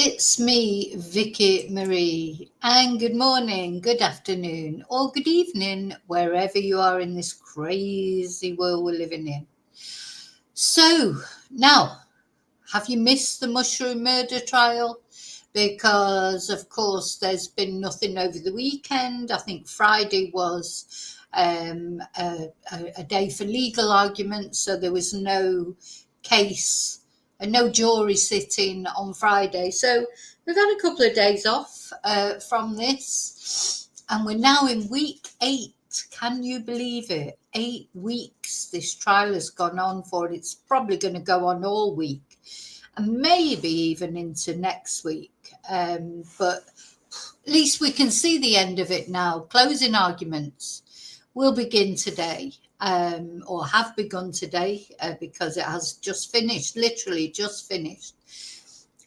It's me, Vicky Marie, and good morning, good afternoon, or good evening, wherever you are in this crazy world we're living in. So, now, have you missed the mushroom murder trial? Because, of course, there's been nothing over the weekend. I think Friday was a day for legal arguments, so there was no case and no jury sitting on Friday. So we've had a couple of days off from this, and we're now in week 8. Can you believe it? 8 weeks this trial has gone on for. It's probably going to go on all week and maybe even into next week. But at least we can see the end of it now. Closing arguments will begin today. Or have begun today because it has just finished, literally just finished.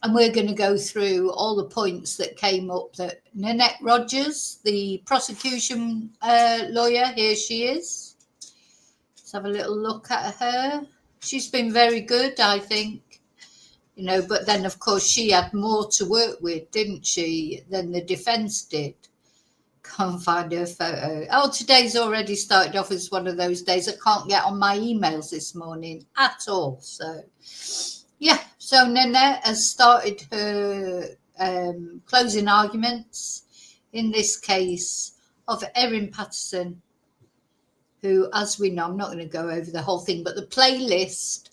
And we're going to go through all the points that came up that Nanette Rogers, the prosecution lawyer, here she is. Let's have a little look at her. She's been very good, I think. But then, of course, she had more to work with, didn't she, than the defence did. Can't find her photo. Oh, today's already started off as one of those days I can't get on my emails this morning at all. So, yeah. So Nanette has started her closing arguments in this case of Erin Patterson, who, as we know, I'm not going to go over the whole thing, but the playlist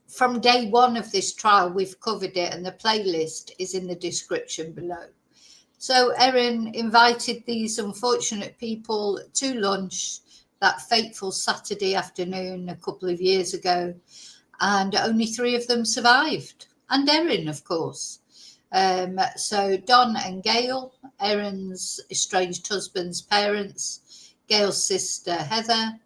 from day one of this trial, we've covered it, and the playlist is in the description below. So Erin invited these unfortunate people to lunch that fateful Saturday afternoon a couple of years ago, and only 3 of them survived, and Erin, of course. So Don and Gail, Erin's estranged husband's parents, Gail's sister Heather,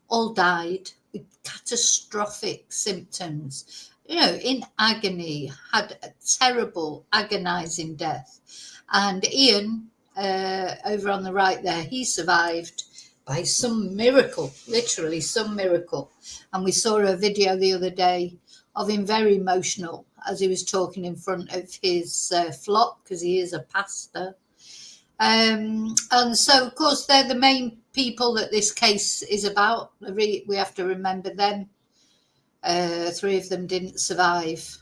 all died with catastrophic symptoms, in agony, had a terrible, agonizing death. And Ian, over on the right there, he survived by some miracle, literally some miracle. And we saw a video the other day of him very emotional as he was talking in front of his flock, because he is a pastor. And so, of course, they're the main people that this case is about. We have to remember them. 3 of them didn't survive.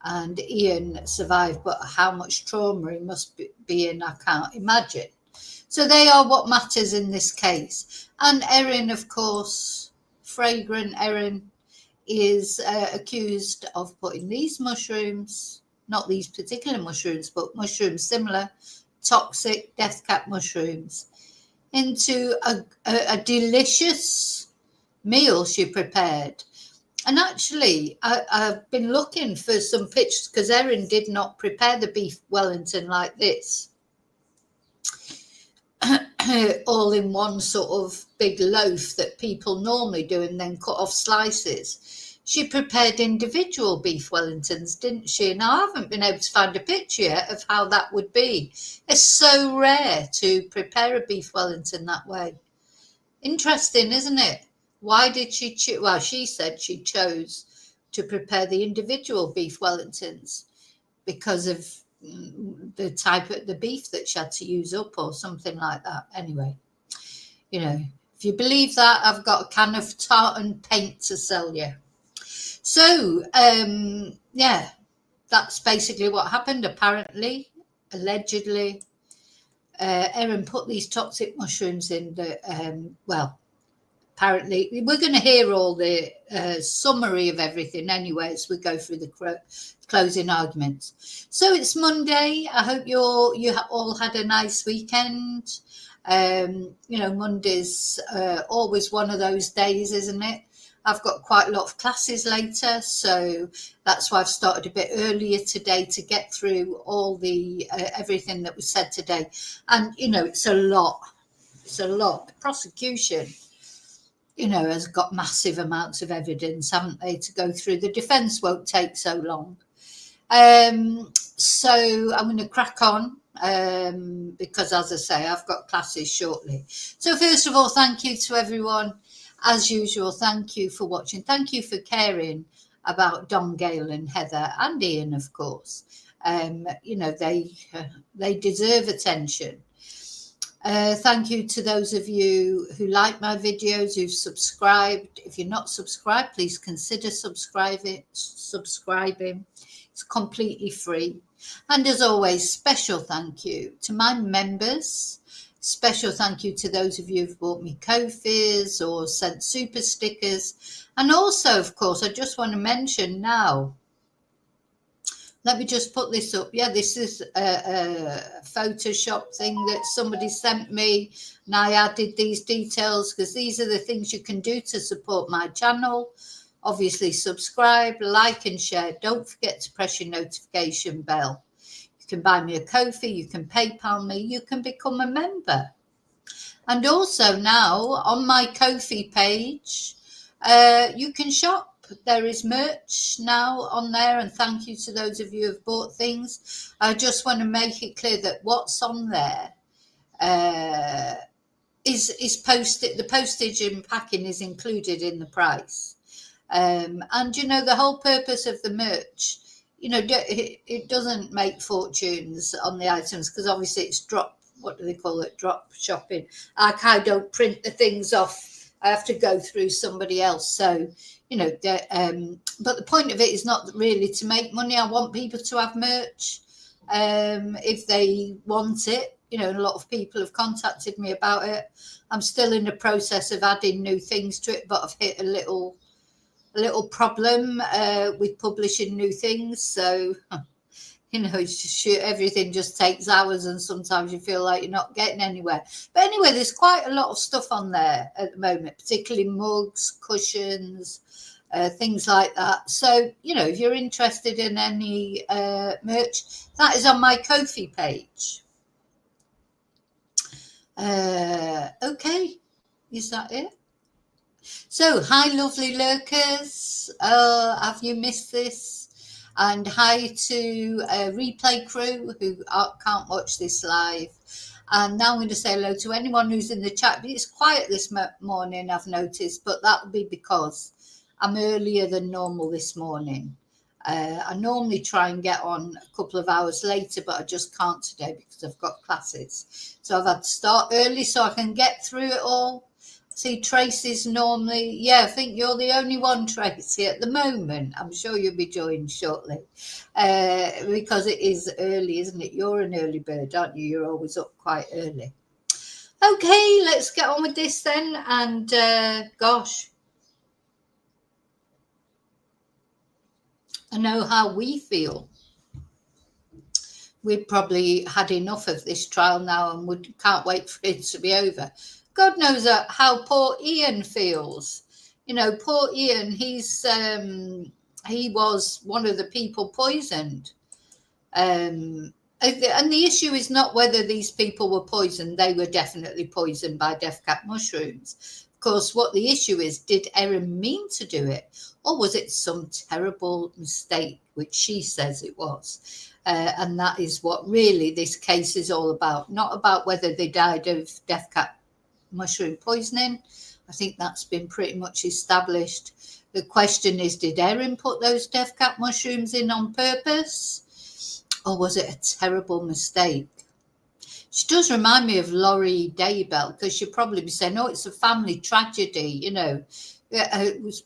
And Ian survived, but how much trauma he must be in, I can't imagine. So they are what matters in this case. And Erin, of course, fragrant Erin, is accused of putting these mushrooms, not these particular mushrooms, but mushrooms similar, toxic death cap mushrooms, into a delicious meal she prepared. And actually, I've been looking for some pictures because Erin did not prepare the beef Wellington like this, all in one sort of big loaf that people normally do and then cut off slices. She prepared individual beef Wellingtons, didn't she? Now, I haven't been able to find a picture yet of how that would be. It's so rare to prepare a beef Wellington that way. Interesting, isn't it? Why did she choose? Well, she said she chose to prepare the individual beef Wellingtons because of the type of the beef that she had to use up or something like that. Anyway, if you believe that, I've got a can of tartan paint to sell you. So, yeah, that's basically what happened. Apparently, allegedly, Erin put these toxic mushrooms in the, apparently, we're going to hear all the summary of everything anyway as we go through the closing arguments. So it's Monday. I hope you all had a nice weekend. Monday's always one of those days, isn't it? I've got quite a lot of classes later, so that's why I've started a bit earlier today to get through all the everything that was said today. And, it's a lot. It's a lot. The prosecution, has got massive amounts of evidence, haven't they, to go through. The defence won't take so long. So I'm going to crack on because, as I say, I've got classes shortly. So first of all, thank you to everyone. As usual, thank you for watching. Thank you for caring about Don, Gail and Heather and Ian, of course. They deserve attention. Thank you to those of you who like my videos, who've subscribed. If you're not subscribed, please consider subscribing. It's completely free. And as always, special thank you to my members. Special thank you to those of you who've bought me Ko-Fis or sent super stickers. And also, of course, I just want to mention now, let me just put this up. Yeah, this is a Photoshop thing that somebody sent me, and I added these details because these are the things you can do to support my channel. Obviously, subscribe, like, and share. Don't forget to press your notification bell. You can buy me a Ko-Fi, you can PayPal me, you can become a member. And also now on my Ko-Fi page, you can shop. There is merch now on there, and thank you to those of you who have bought things. I just want to make it clear that what's on there is posted. The postage and packing is included in the price. And the whole purpose of the merch, it doesn't make fortunes on the items because obviously it's drop. What do they call it? Drop shopping. I don't print the things off. I have to go through somebody else. So, but the point of it is not really to make money. I want people to have merch if they want it. A lot of people have contacted me about it. I'm still in the process of adding new things to it, but I've hit a little problem with publishing new things. So, everything just takes hours and sometimes you feel like you're not getting anywhere. But anyway, there's quite a lot of stuff on there at the moment, particularly mugs, cushions, things like that. So, if you're interested in any merch, that is on my Ko-Fi page. Okay, is that it? So, hi, lovely lurkers. Have you missed this? And hi to replay crew who can't watch this live. And now I'm going to say hello to anyone who's in the chat. It's quiet this morning, I've noticed, but that'll be because I'm earlier than normal this morning. I normally try and get on a couple of hours later, but I just can't today because I've got classes. So I've had to start early so I can get through it all. See, Tracy's normally, I think you're the only one, Tracy, at the moment. I'm sure you'll be joined shortly because it is early, isn't it? You're an early bird, aren't you? You're always up quite early. Okay, let's get on with this then. And gosh, I know how we feel. We've probably had enough of this trial now and we can't wait for it to be over. God knows how poor Ian feels. Poor Ian, he was one of the people poisoned. And the issue is not whether these people were poisoned. They were definitely poisoned by death cap mushrooms. Of course, what the issue is, did Erin mean to do it? Or was it some terrible mistake, which she says it was? And that is what really this case is all about. Not about whether they died of death cap mushroom poisoning. I think that's been pretty much established. The question is, did Erin put those death cap mushrooms in on purpose? Or was it a terrible mistake? She does remind me of Laurie Daybell because she'll probably be saying, it's a family tragedy,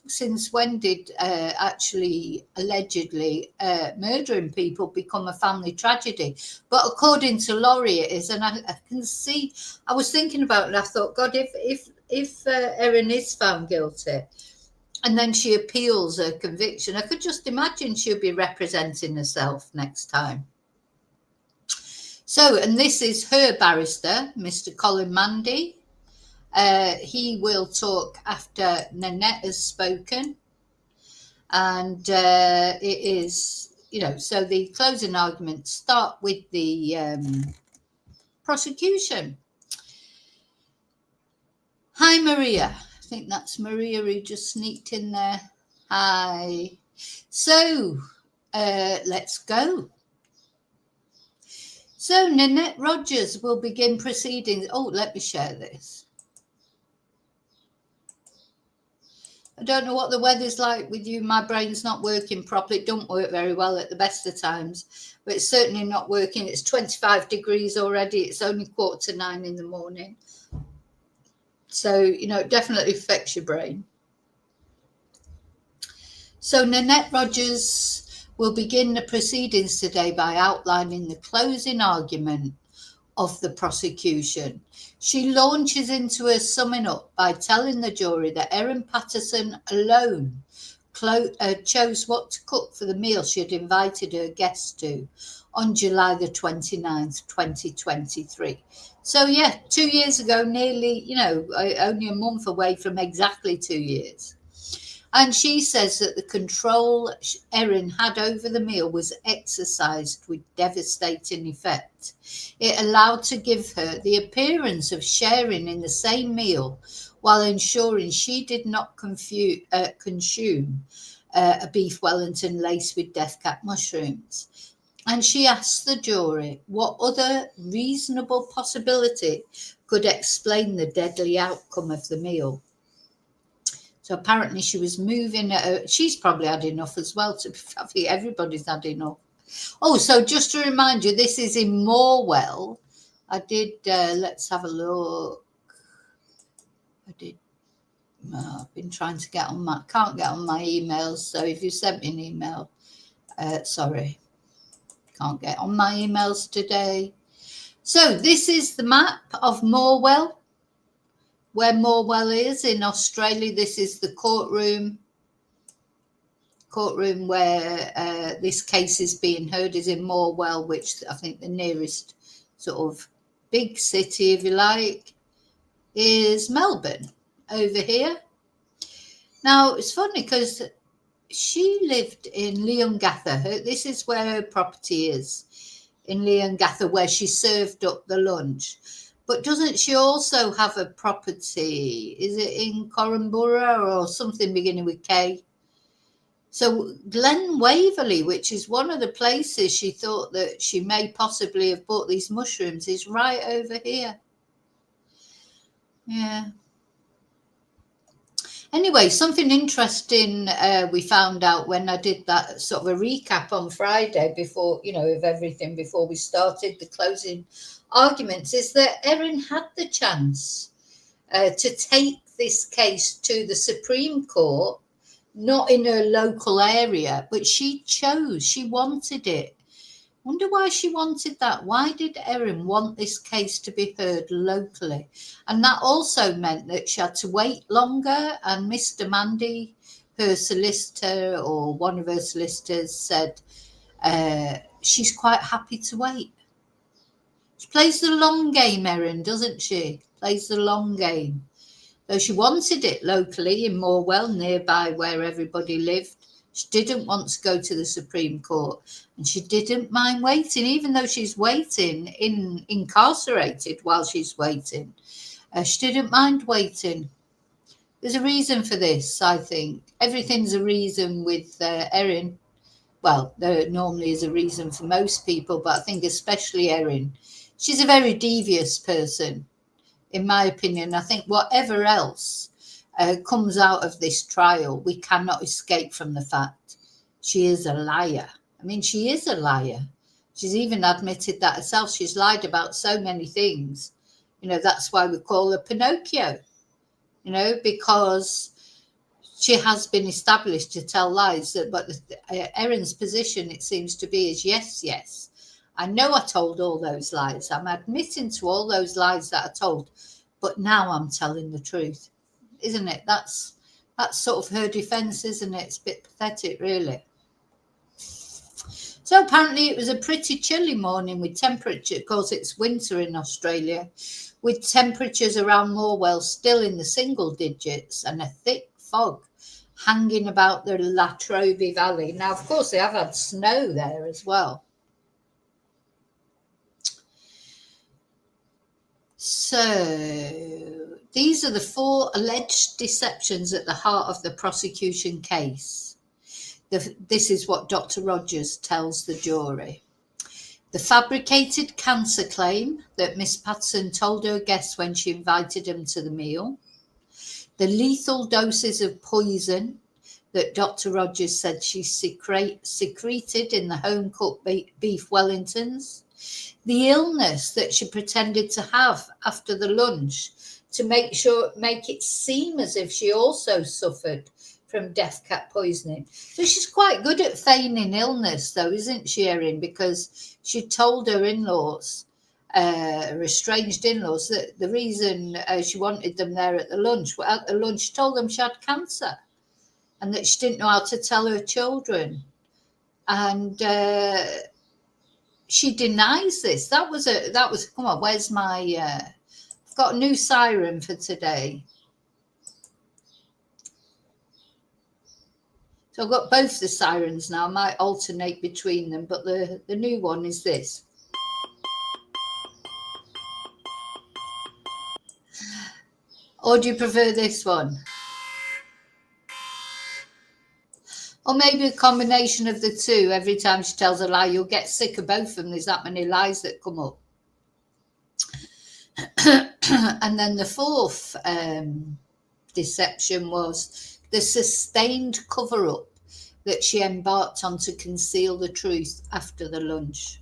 since when did actually allegedly murdering people become a family tragedy? But according to Laurie it is, and I can see, I was thinking about it and I thought, God, if Erin is found guilty and then she appeals her conviction, I could just imagine she'll be representing herself next time. So, and this is her barrister, Mr. Colin Mandy. He will talk after Nanette has spoken. And it is, so the closing arguments start with the prosecution. Hi, Maria. I think that's Maria who just sneaked in there. Hi. So let's go. So Nanette Rogers will begin proceedings. Oh, let me share this. I don't know what the weather's like with you. My brain's not working properly. It don't work very well at the best of times, but it's certainly not working. It's 25 degrees already. It's only 8:45 in the morning. So, it definitely affects your brain. So Nanette Rogers will begin the proceedings today by outlining the closing argument of the prosecution. She launches into her summing up by telling the jury that Erin Patterson alone chose what to cook for the meal she had invited her guests to on July the 29th, 2023. So, 2 years ago, nearly, only a month away from exactly 2 years. And she says that the control Erin had over the meal was exercised with devastating effect. It allowed to give her the appearance of sharing in the same meal while ensuring she did not consume a beef Wellington laced with death cap mushrooms. And she asked the jury what other reasonable possibility could explain the deadly outcome of the meal. So apparently she was moving. She's probably had enough as well. I think everybody's had enough. Oh, so just to remind you, this is in Morwell. I did, let's have a look. I've been trying to can't get on my emails. So if you sent me an email, sorry, can't get on my emails today. So this is the map of Morwell. Where Morwell is in Australia. This is the courtroom where this case is being heard is in Morwell, which I think the nearest sort of big city, if you like, is Melbourne over here. Now, it's funny because she lived in Leongatha. This is where her property is, in Leongatha, where she served up the lunch. But doesn't she also have a property? Is it in Corumburra or something beginning with K? So Glen Waverley, which is one of the places she thought that she may possibly have bought these mushrooms, is right over here. Yeah. Anyway, something interesting we found out when I did that sort of a recap on Friday before, of everything before we started the closing arguments, is that Erin had the chance to take this case to the Supreme Court, not in her local area, but she wanted it. Wonder why she wanted that. Why did Erin want this case to be heard locally? And that also meant that she had to wait longer. And Mr. Mandy, her solicitor or one of her solicitors, said she's quite happy to wait. She plays the long game, Erin, doesn't she? Plays the long game. Though she wanted it locally in Morwell, nearby where everybody lived. She didn't want to go to the Supreme Court, and she didn't mind waiting, even though she's waiting, incarcerated while she's waiting. She didn't mind waiting. There's a reason for this, I think. Everything's a reason with Erin. Well, there normally is a reason for most people, but I think especially Erin. She's a very devious person, in my opinion. I think whatever else comes out of this trial, we cannot escape from the fact she is a liar. I mean, she is a liar. She's even admitted that herself. She's lied about so many things. That's why we call her Pinocchio, because she has been established to tell lies. But Erin's position, it seems to be, is yes. I know I told all those lies. I'm admitting to all those lies that I told, but now I'm telling the truth. Isn't it? That's sort of her defense, isn't it? It's a bit pathetic, really. So apparently it was a pretty chilly morning with temperature, of course it's winter in Australia, with temperatures around Morwell still in the single digits and a thick fog hanging about the La Trobe Valley. Now, of course, they have had snow there as well. So these are the 4 alleged deceptions at the heart of the prosecution case. This is what Dr. Rogers tells the jury. The fabricated cancer claim that Miss Patterson told her guests when she invited them to the meal. The lethal doses of poison that Dr. Rogers said she secreted in the home-cooked beef Wellingtons, the illness that she pretended to have after the lunch to make it seem as if she also suffered from death cat poisoning. So she's quite good at feigning illness, though, isn't she, Erin? Because she told her in-laws, her estranged in-laws, that the reason she wanted them there at the lunch, she told them she had cancer and that she didn't know how to tell her children. And she denies this. That was come on, where's my I've got a new siren for today. So I've got both the sirens now. I might alternate between them, but the new one is this. Or do you prefer this one? Or maybe a combination of the two. Every time she tells a lie, you'll get sick of both of them. There's that many lies that come up. And then the fourth deception was the sustained cover-up that she embarked on to conceal the truth after the lunch.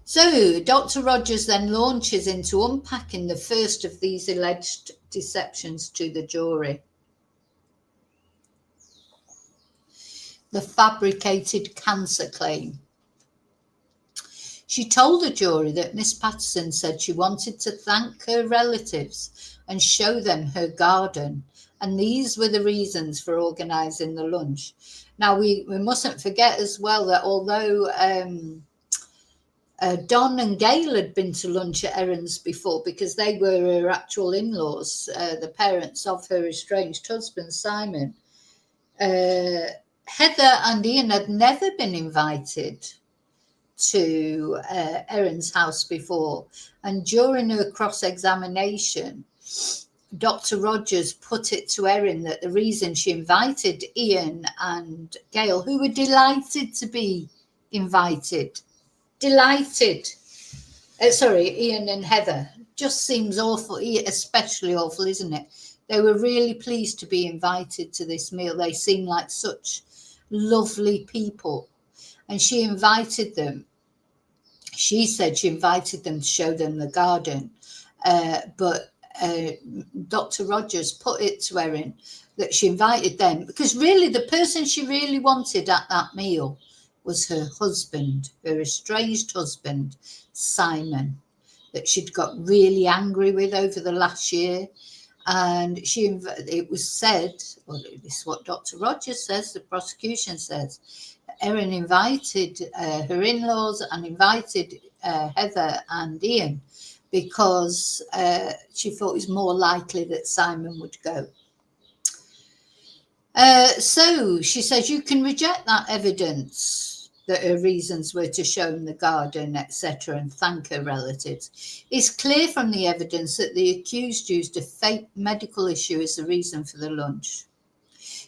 So Dr. Rogers then launches into unpacking the first of these alleged deceptions to the jury. The fabricated cancer claim. She told the jury that Miss Patterson said she wanted to thank her relatives and show them her garden, and these were the reasons for organising the lunch. Now, we mustn't forget as well that although Don and Gail had been to lunch at Erin's before, because they were her actual in-laws, the parents of her estranged husband, Simon, Heather and Ian had never been invited to Erin's house before. And during her cross-examination, Dr. Rogers put it to Erin that the reason she invited Ian and Gail, who were delighted to be invited, Ian and Heather, just seems awful, especially awful, isn't it? They were really pleased to be invited to this meal. They seemed like such lovely people. And she invited them. She said she invited them to show them the garden. But Dr. Rogers put it to Erin that she invited them because really the person she really wanted at that meal was her husband, her estranged husband, Simon, that she'd got really angry with over the last year. And it was said, well, this is what Dr. Rogers says, the prosecution says, Erin invited her in-laws and invited Heather and Ian because she thought it was more likely that Simon would go. So she says you can reject that evidence that her reasons were to show them the garden, etc., and thank her relatives. It's clear from the evidence that the accused used a fake medical issue as the reason for the lunch.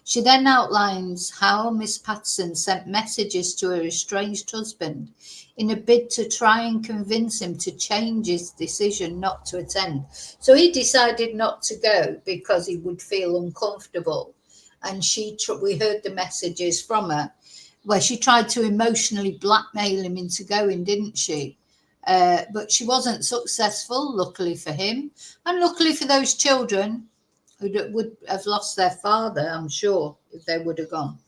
She then outlines how Miss Patterson sent messages to her estranged husband in a bid to try and convince him to change his decision not to attend. So he decided not to go because he would feel uncomfortable. And we heard the messages from her where she tried to emotionally blackmail him into going, didn't she? But she wasn't successful, luckily for him, and luckily for those children who would have lost their father, I'm sure, if they would have gone.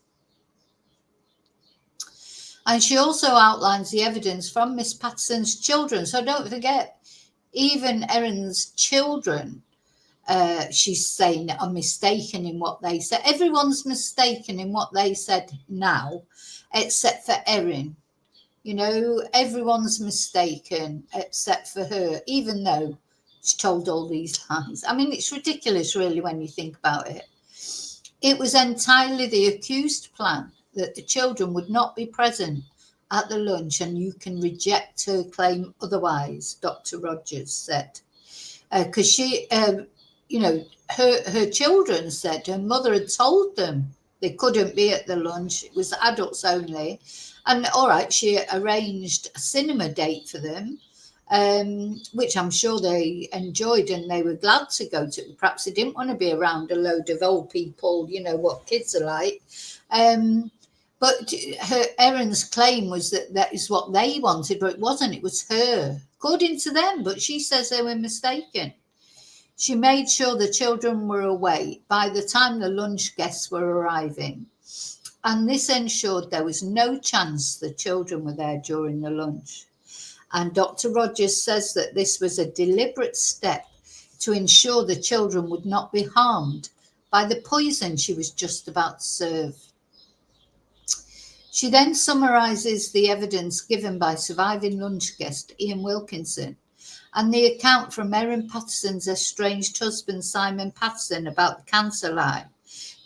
And she also outlines the evidence from Miss Patterson's children. So don't forget, even Erin's children, she's saying, are mistaken in what they said. Everyone's mistaken in what they said now, except for Erin. You know, everyone's mistaken except for her, even though she told all these lies. I mean, it's ridiculous, really, when you think about it. It was entirely the accused plan that the children would not be present at the lunch, and you can reject her claim otherwise, Dr. Rogers said. Because she, you know, her children said her mother had told them they couldn't be at the lunch. It was adults only. And all right, she arranged a cinema date for them. which I'm sure they enjoyed and they were glad to go to. Perhaps they didn't want to be around a load of old people, you know what kids are like. But Erin's claim was that that is what they wanted, but it wasn't. It was her, according to them. But she says they were mistaken. She made sure the children were away by the time the lunch guests were arriving, and this ensured there was no chance the children were there during the lunch. And Dr. Rogers says that this was a deliberate step to ensure the children would not be harmed by the poison she was just about to serve. She then summarises the evidence given by surviving lunch guest Ian Wilkinson and the account from Erin Patterson's estranged husband Simon Patterson about the cancer lie.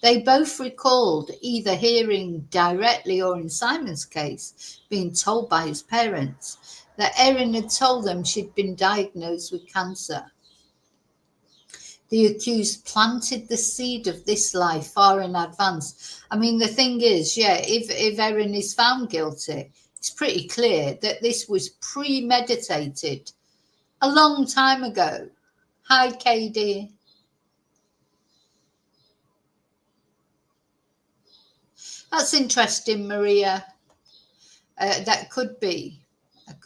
They both recalled either hearing directly or, in Simon's case, being told by his parents that Erin had told them she'd been diagnosed with cancer. The accused planted the seed of this lie far in advance. I mean, the thing is, if Erin is found guilty, it's pretty clear that this was premeditated a long time ago. Hi, Katie. That's interesting, Maria. That could be.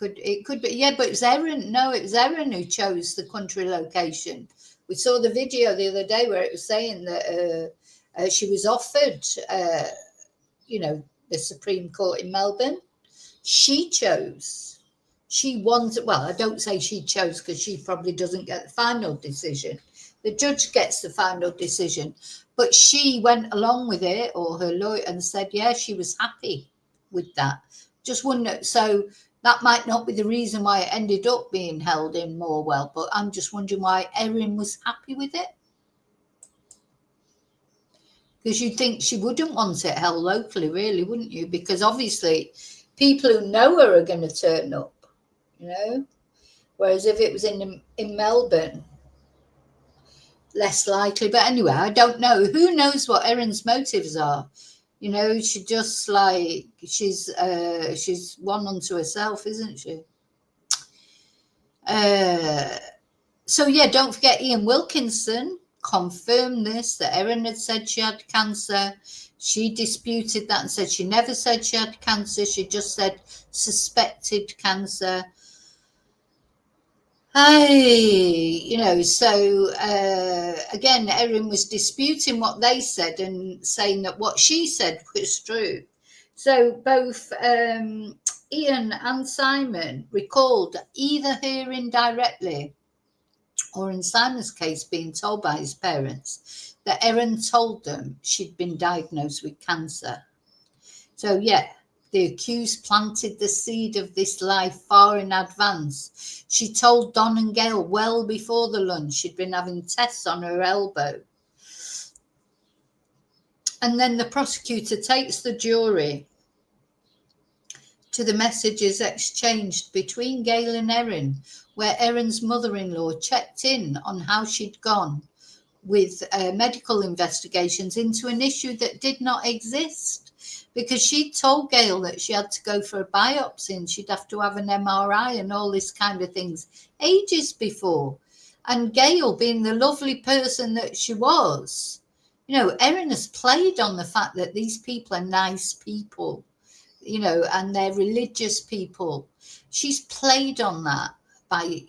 It could be. Yeah, but it was Erin. No, it was Erin who chose the country location. We saw the video the other day where it was saying that she was offered, the Supreme Court in Melbourne. She chose. She wanted, well, I don't say she chose because she probably doesn't get the final decision. The judge gets the final decision. But she went along with it, or her lawyer, and said, yeah, she was happy with that. Just wouldn't. So that might not be the reason why it ended up being held in Morwell, but I'm just wondering why Erin was happy with it. Because you'd think she wouldn't want it held locally, really, wouldn't you? Because obviously people who know her are going to turn up, Whereas if it was in Melbourne, less likely. But anyway, I don't know. Who knows what Erin's motives are? She just she's one unto herself, isn't she? So yeah, don't forget Ian Wilkinson confirmed this, that Erin had said she had cancer. She disputed that and said she never said she had cancer. She just said suspected cancer. Again, Erin was disputing what they said and saying that what she said was true. So both Ian and Simon recalled either hearing directly or, in Simon's case, being told by his parents that Erin told them she'd been diagnosed with cancer. So, yeah. The accused planted the seed of this lie far in advance. She told Don and Gail well before the lunch she'd been having tests on her elbow. And then the prosecutor takes the jury to the messages exchanged between Gail and Erin, where Erin's mother-in-law checked in on how she'd gone with medical investigations into an issue that did not exist. Because she told Gail that she had to go for a biopsy and she'd have to have an MRI and all this kind of things ages before. And Gail, being the lovely person that she was, Erin has played on the fact that these people are nice people, and they're religious people. She's played on that by,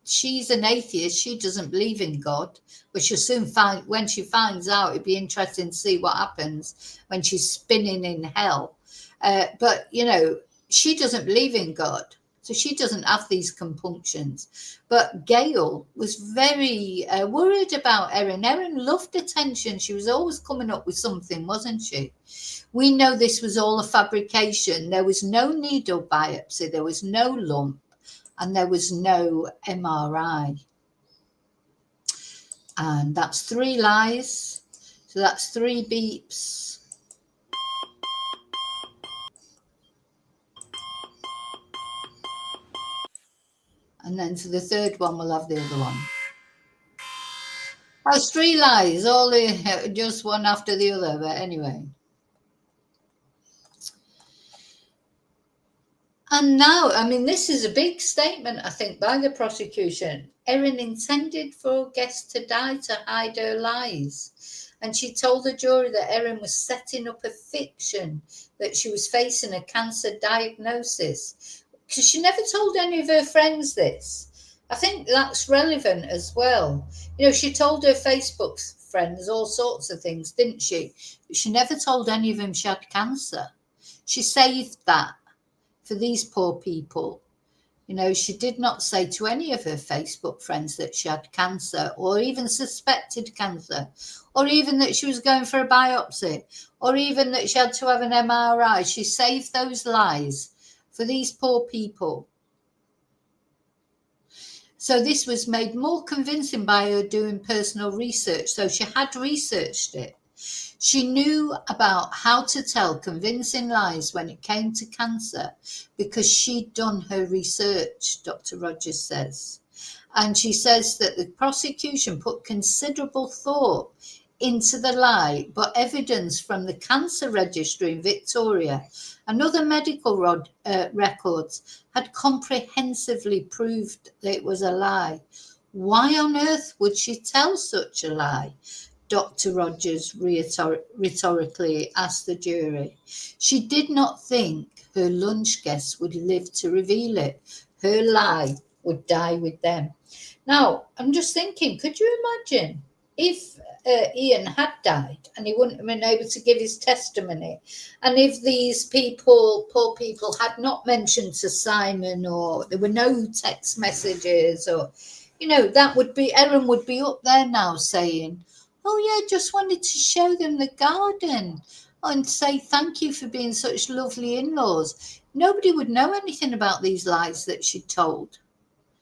she's an atheist. She doesn't believe in God, but she'll soon find, when she finds out, it'd be interesting to see what happens when she's spinning in hell. But she doesn't believe in God, so she doesn't have these compunctions. But Gail was very worried about Erin. Erin loved attention. She was always coming up with something, wasn't she? We know this was all a fabrication. There was no needle biopsy. There was no lump. And there was no MRI. And that's 3 lies. So that's 3 beeps. And then for the third one, we'll have the other one. That's 3 lies, all just one after the other. But anyway. And now, I mean, this is a big statement, I think, by the prosecution. Erin intended for guests to die to hide her lies. And she told the jury that Erin was setting up a fiction that she was facing a cancer diagnosis. Because she never told any of her friends this. I think that's relevant as well. You know, she told her Facebook friends all sorts of things, didn't she? But she never told any of them she had cancer. She saved that for these poor people. You know, she did not say to any of her Facebook friends that she had cancer or even suspected cancer or even that she was going for a biopsy or even that she had to have an MRI. She saved those lies for these poor people. So this was made more convincing by her doing personal research. So she had researched it. She knew about how to tell convincing lies when it came to cancer because she'd done her research, Dr. Rogers says. And she says that the prosecution put considerable thought into the lie, but evidence from the cancer registry in Victoria and other medical records had comprehensively proved that it was a lie. Why on earth would she tell such a lie? Dr. Rogers rhetorically asked the jury. She did not think her lunch guests would live to reveal it. Her lie would die with them. Now, I'm just thinking, could you imagine if Ian had died and he wouldn't have been able to give his testimony, and if these people, poor people, had not mentioned to Simon, or there were no text messages, or, you know, that would be, Erin would be up there now saying, oh yeah, just wanted to show them the garden and say thank you for being such lovely in-laws. Nobody would know anything about these lies that she told.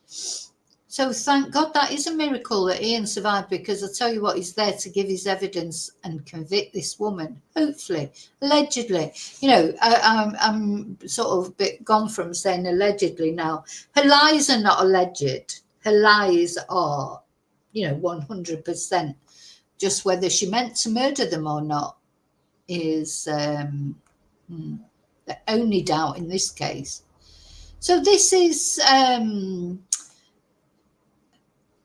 So thank God that is a miracle that Ian survived, because I tell you what, he's there to give his evidence and convict this woman, hopefully, allegedly. You know, I'm sort of a bit gone from saying allegedly now. Her lies are not alleged. Her lies are, you know, 100%. Just whether she meant to murder them or not is the only doubt in this case. So this is,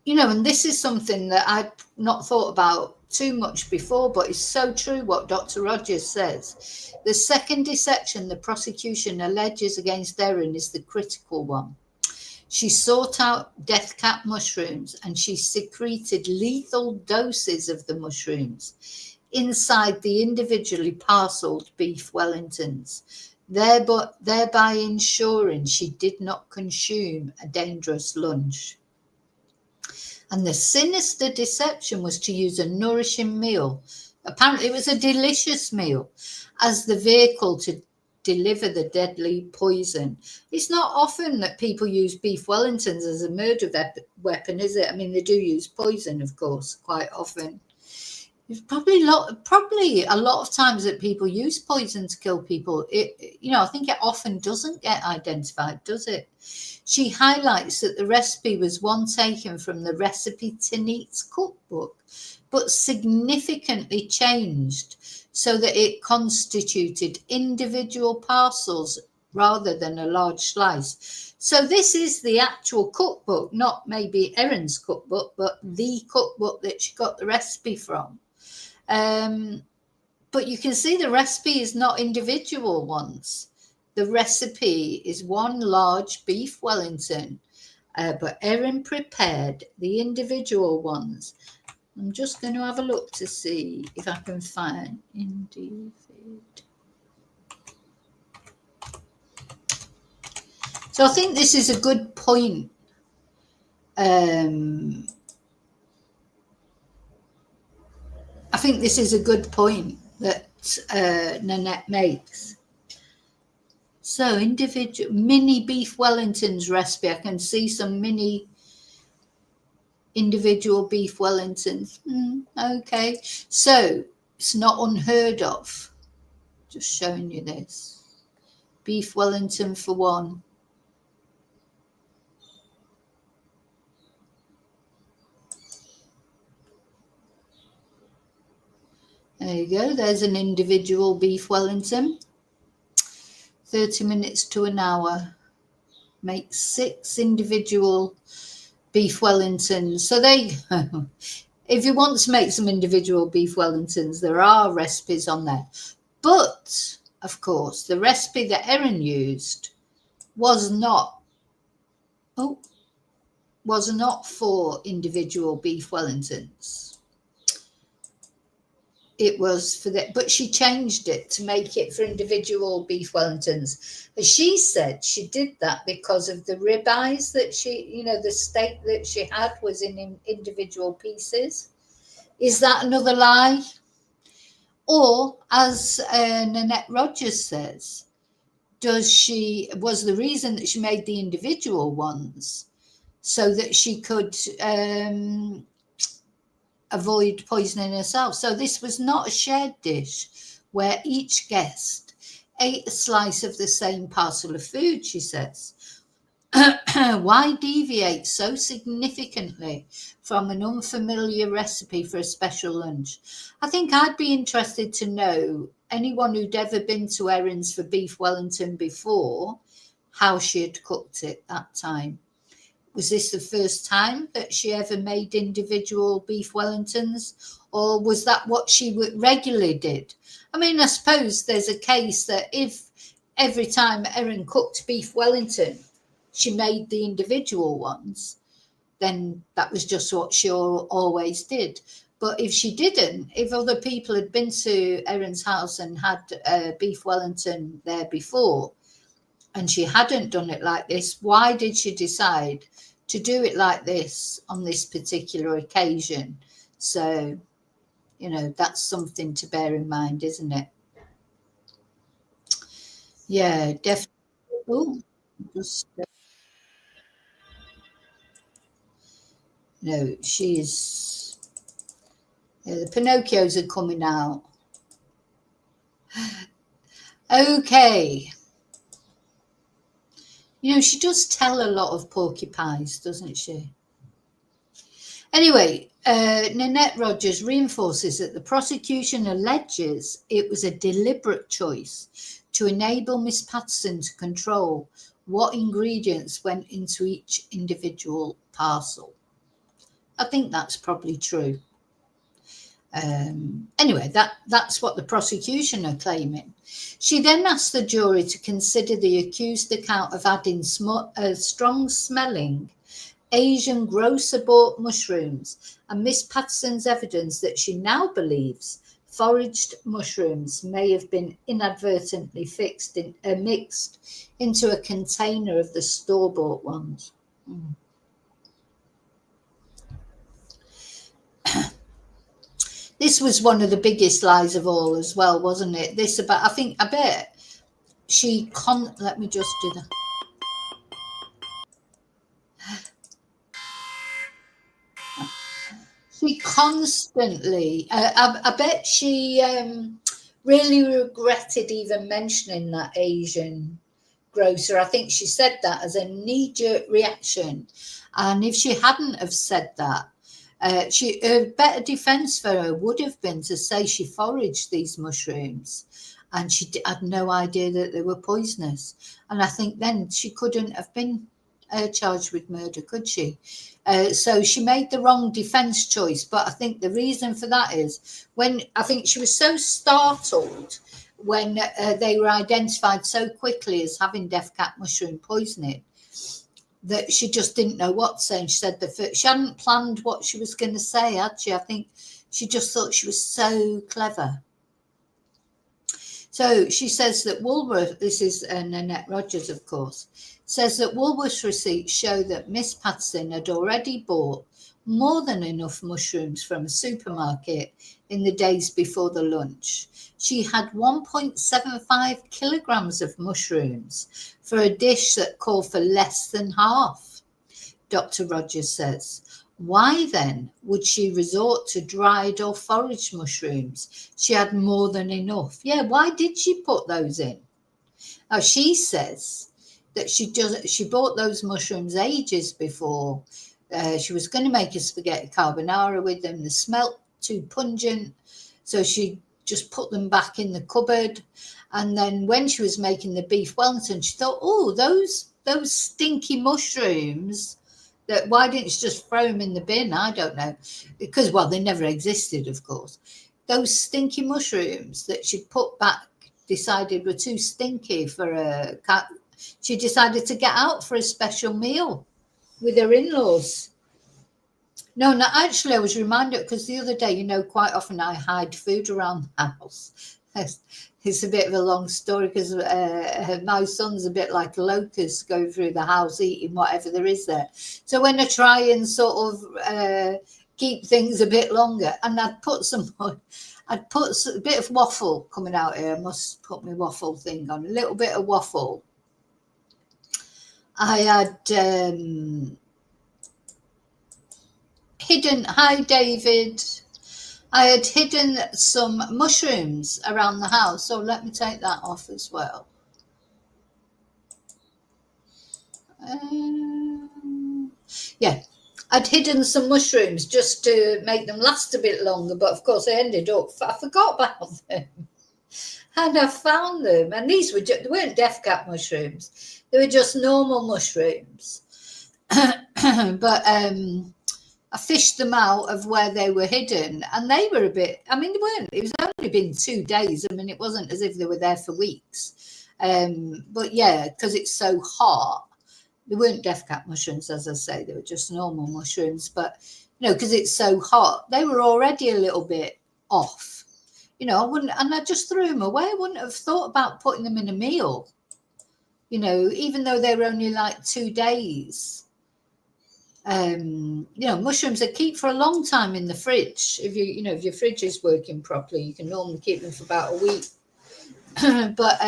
you know, and this is something that I'd not thought about too much before, but it's so true what Dr. Rogers says. The second deception the prosecution alleges against Erin is the critical one. She sought out death cap mushrooms and she secreted lethal doses of the mushrooms inside the individually parcelled beef Wellingtons, thereby ensuring she did not consume a dangerous lunch. And the sinister deception was to use a nourishing meal, apparently it was a delicious meal, as the vehicle to deliver the deadly poison. It's not often that people use beef Wellingtons as a murder weapon, is it? I mean, they do use poison, of course, quite often. It's probably a lot of times that people use poison to kill people. You know, I think it often doesn't get identified, does it? She highlights that the recipe was one taken from the Recipe Tenique's cookbook, but significantly changed so that it constituted individual parcels rather than a large slice. So this is the actual cookbook, not maybe Erin's cookbook, but the cookbook that she got the recipe from. But you can see the recipe is not individual ones. The recipe is one large beef Wellington, but Erin prepared the individual ones. I'm just going to have a look to see if I can find individual. So I think this is a good point. I think this is a good point that Nanette makes. So individual mini beef Wellingtons recipe. I can see some mini individual beef Wellingtons. Okay, so it's not unheard of. Just showing you this. Beef Wellington for one. There you go. There's an individual beef Wellington. 30 minutes to an hour. make 6 individual beef Wellingtons. So they, if you want to make some individual beef Wellingtons, there are recipes on there. But, of course, the recipe that Erin used was not, was not for individual beef Wellingtons. It was for that, but she changed it to make it for individual beef Wellingtons. But she said she did that because of the ribeyes that she, the steak that she had was in individual pieces. Is that another lie? Or, as Nanette Rogers says, was the reason that she made the individual ones so that she could avoid poisoning herself? So this was not a shared dish where each guest ate a slice of the same parcel of food, she says. Why deviate so significantly from an unfamiliar recipe for a special lunch? I think I'd be interested to know, anyone who'd ever been to Erin's for beef Wellington before, how she had cooked it that time. Was this the first time that she ever made individual beef Wellingtons, or was that what she regularly did? I mean, I suppose there's a case that if every time Erin cooked beef Wellington, she made the individual ones, then that was just what she always did. But if she didn't, if other people had been to Erin's house and had beef Wellington there before, and she hadn't done it like this, why did she decide to do it like this on this particular occasion? So, that's something to bear in mind, isn't it? Yeah, definitely. Oh, just, she's, the Pinocchios are coming out. Okay. She does tell a lot of porcupines, doesn't she? Anyway, Nanette Rogers reinforces that the prosecution alleges it was a deliberate choice to enable Miss Patterson to control what ingredients went into each individual parcel. I think that's probably true. Anyway, that's what the prosecution are claiming. She then asked the jury to consider the accused account of adding strong smelling Asian grocer bought mushrooms and Miss Patterson's evidence that she now believes foraged mushrooms may have been inadvertently mixed into a container of the store-bought ones. This was one of the biggest lies of all as well, wasn't it? I bet she let me just do that. She constantly, I bet she really regretted even mentioning that Asian grocer. I think she said that as a knee-jerk reaction. And if she hadn't have said that, a better defense for her would have been to say she foraged these mushrooms and she had no idea that they were poisonous. And I think then she couldn't have been charged with murder, could she? So she made the wrong defense choice. But I think the reason for that is I think she was so startled when they were identified so quickly as having death cap mushroom poisoning that she just didn't know what to say. And she said she hadn't planned what she was going to say, had she? I think she just thought she was so clever. So she says that Woolworth, this is Nanette Rogers, of course, says that Woolworth's receipts show that Miss Patterson had already bought more than enough mushrooms from a supermarket in the days before the lunch. She had 1.75 kilograms of mushrooms for a dish that called for less than half, Dr. Rogers says. Why then would she resort to dried or foraged mushrooms? She had more than enough. Yeah, why did she put those in? Now, she says that she bought those mushrooms ages before. She was going to make a spaghetti carbonara with them. They smelt too pungent, so she just put them back in the cupboard. And then when she was making the beef Wellington, she thought, oh, those those stinky mushrooms, that why didn't she just throw them in the bin? I don't know. Because, well, they never existed, of course. Those stinky mushrooms that she'd put back, decided were too stinky for a cat. She decided to get out for a special meal with her in-laws. No, actually, I was reminded, because the other day, quite often I hide food around the house. It's a bit of a long story, because my son's a bit like a locust going through the house, eating whatever there is there. So when I try and sort of keep things a bit longer, and I'd put a bit of waffle coming out here. I must put my waffle thing on, a little bit of waffle. I had hidden, hi David, I had hidden some mushrooms around the house, so let me take that off as well. Yeah, I'd hidden some mushrooms just to make them last a bit longer, but of course I forgot about them. And I found them, and these they weren't death cap mushrooms, they were just normal mushrooms. But I fished them out of where they were hidden, and they were a bit, it was only been 2 days. It wasn't as if they were there for weeks. But yeah, because it's so hot, they weren't death cap mushrooms, as I say, they were just normal mushrooms. But, because it's so hot, they were already a little bit off. I just threw them away. I wouldn't have thought about putting them in a meal, even though they were only like 2 days. Mushrooms that keep for a long time in the fridge. If your fridge is working properly, you can normally keep them for about a week. But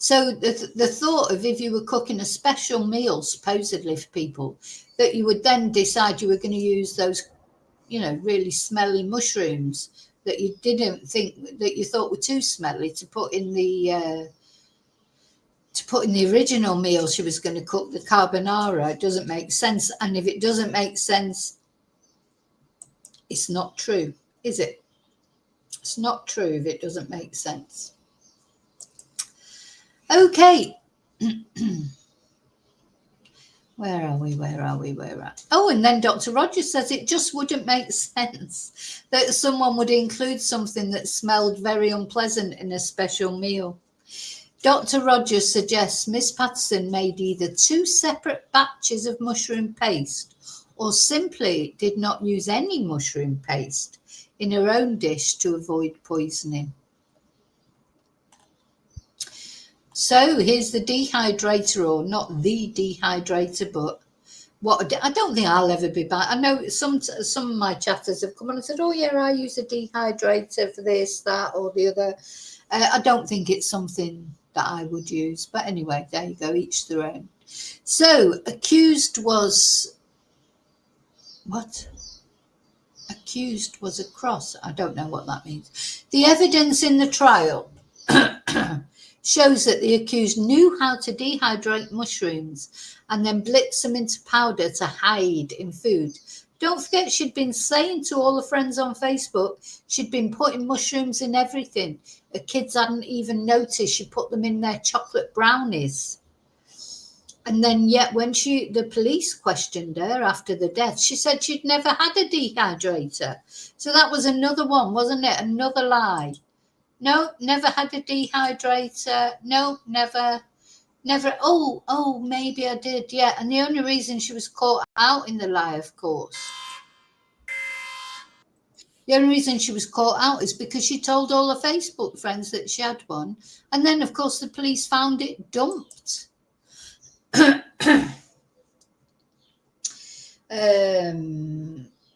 so the thought of, if you were cooking a special meal supposedly for people, that you would then decide you were going to use those really smelly mushrooms that you didn't think, that you thought were too smelly, to put in the original meal she was going to cook, the carbonara. It doesn't make sense. And if it doesn't make sense, it's not true, is it? It's not true if it doesn't make sense. Okay. Where are we? Oh, and then Dr. Rogers says it just wouldn't make sense that someone would include something that smelled very unpleasant in a special meal. Dr. Rogers suggests Miss Patterson made either 2 separate batches of mushroom paste, or simply did not use any mushroom paste in her own dish to avoid poisoning. So here's the dehydrator, or not the dehydrator, but what I don't think I'll ever be back. I know some of my chatters have come on and said, oh yeah, I use a dehydrator for this, that, or the other. I don't think it's something that I would use, but anyway, there you go, each their own. So accused was what? Accused was a cross. I don't know what that means. The evidence in the trial shows that the accused knew how to dehydrate mushrooms and then blitz them into powder to hide in food. Don't forget, she'd been saying to all the friends on Facebook, she'd been putting mushrooms in everything. The kids hadn't even noticed she put them in their chocolate brownies. And then yet when the police questioned her after the death, she said she'd never had a dehydrator. So that was another one, wasn't it? Another lie. No, never had a dehydrator. No, never. Oh, maybe I did. Yeah. And the only reason she was caught out in the lie, of course. The only reason she was caught out is because she told all her Facebook friends that she had one. And then, of course, the police found it dumped.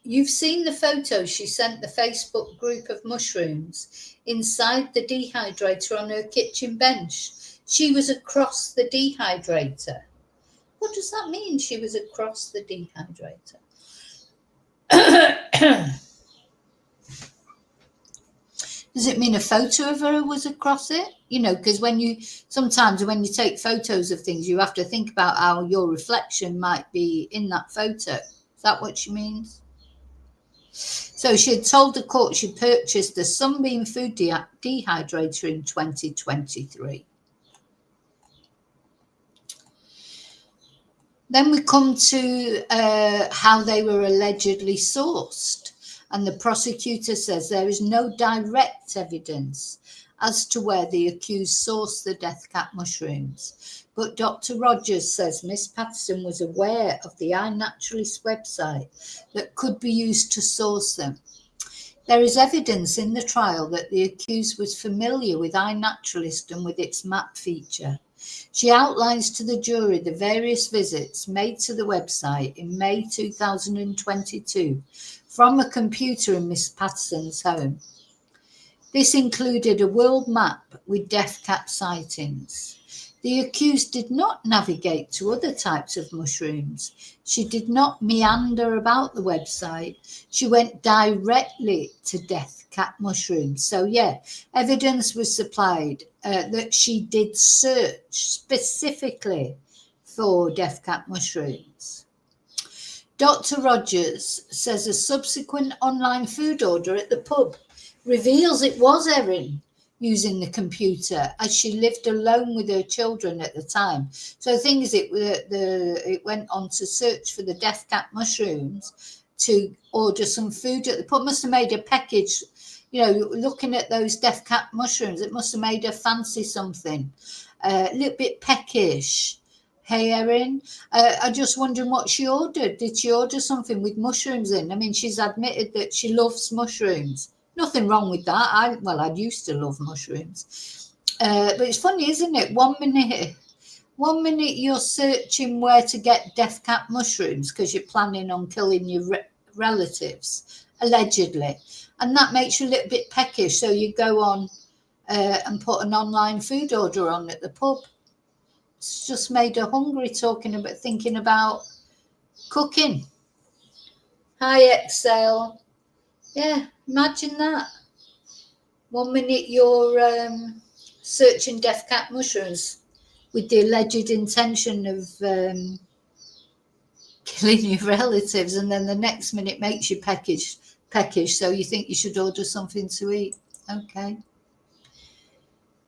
You've seen the photo she sent the Facebook group of mushrooms inside the dehydrator on her kitchen bench. She was across the dehydrator. What does that mean, she was across the dehydrator? Does it mean a photo of her was across it? Because sometimes when you take photos of things, you have to think about how your reflection might be in that photo. Is that what she means? So she had told the court she purchased a Sunbeam food dehydrator in 2023. Then we come to how they were allegedly sourced. And the prosecutor says there is no direct evidence as to where the accused sourced the death cap mushrooms. But Dr. Rogers says Miss Patterson was aware of the iNaturalist website that could be used to source them. There is evidence in the trial that the accused was familiar with iNaturalist and with its map feature. She outlines to the jury the various visits made to the website in May 2022 from a computer in Miss Patterson's home. This included a world map with death cap sightings. The accused did not navigate to other types of mushrooms. She did not meander about the website. She went directly to death cap mushrooms. So yeah, evidence was supplied that she did search specifically for death cap mushrooms. Dr. Rogers says a subsequent online food order at the pub reveals it was Erin using the computer, as she lived alone with her children at the time. So the thing is, it went on to search for the death cap mushrooms to order some food at the pub. Must have made a package, looking at those death cap mushrooms, it must have made her fancy something. A little bit peckish. Hey, Erin, I'm just wondering what she ordered. Did she order something with mushrooms in? I mean, she's admitted that she loves mushrooms. Nothing wrong with that. I used to love mushrooms. But it's funny, isn't it? One minute you're searching where to get death cap mushrooms because you're planning on killing your relatives, allegedly. And that makes you a little bit peckish. So you go on and put an online food order on at the pub. It's just made her hungry thinking about cooking. Hi, Excel. Yeah, imagine that. 1 minute you're searching death cap mushrooms with the alleged intention of killing your relatives, and then the next minute makes you peckish, so you think you should order something to eat. Okay.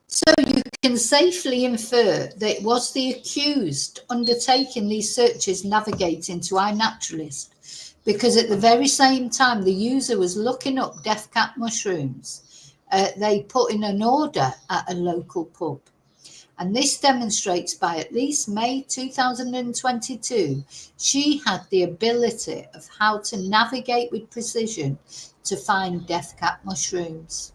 So you can safely infer that it was the accused undertaking these searches navigating to iNaturalist, because at the very same time the user was looking up death cap mushrooms, they put in an order at a local pub. And this demonstrates by at least May 2022, she had the ability of how to navigate with precision to find death cap mushrooms.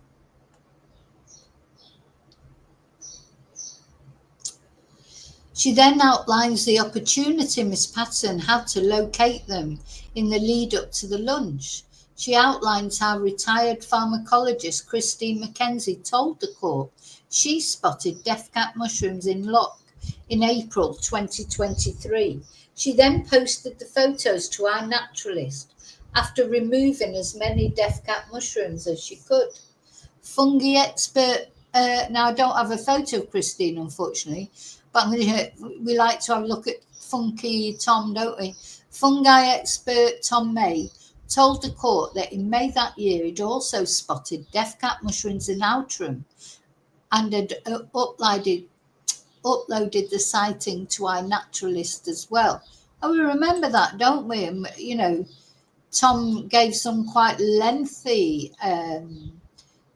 She then outlines the opportunity Miss Patterson had to locate them in the lead up to the lunch. She outlines how retired pharmacologist Christine McKenzie told the court she spotted death cap mushrooms in Loch in April 2023. She then posted the photos to iNaturalist after removing as many death cap mushrooms as she could. Fungi expert, now I don't have a photo of Christine, unfortunately, but we like to have a look at Funky Tom, don't we? Fungi expert Tom May told the court that in May that year he'd also spotted death cap mushrooms in Outram and had uploaded the sighting to iNaturalist as well. And we remember that, don't we? And, Tom gave some quite lengthy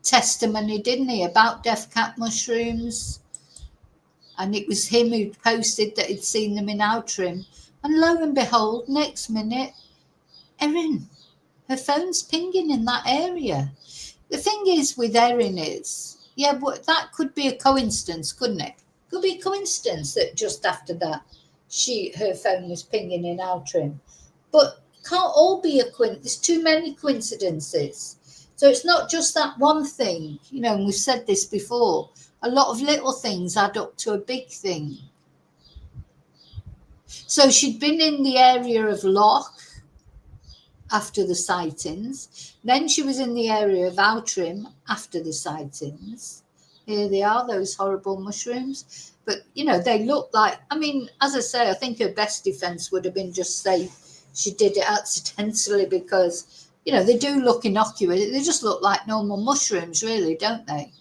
testimony, didn't he, about death cap mushrooms? And it was him who posted that he'd seen them in Outram. And lo and behold, next minute, Erin, her phone's pinging in that area. The thing is with Erin is, but that could be a coincidence, couldn't it? Could be a coincidence that just after that, her phone was pinging in Outram. But it can't all be a coincidence. There's too many coincidences. So it's not just that one thing, and we've said this before. A lot of little things add up to a big thing. So she'd been in the area of Loch after the sightings. Then she was in the area of Outram after the sightings. Here they are, those horrible mushrooms. But, they look like, as I say, I think her best defense would have been just say she did it accidentally because, they do look innocuous. They just look like normal mushrooms, really, don't they?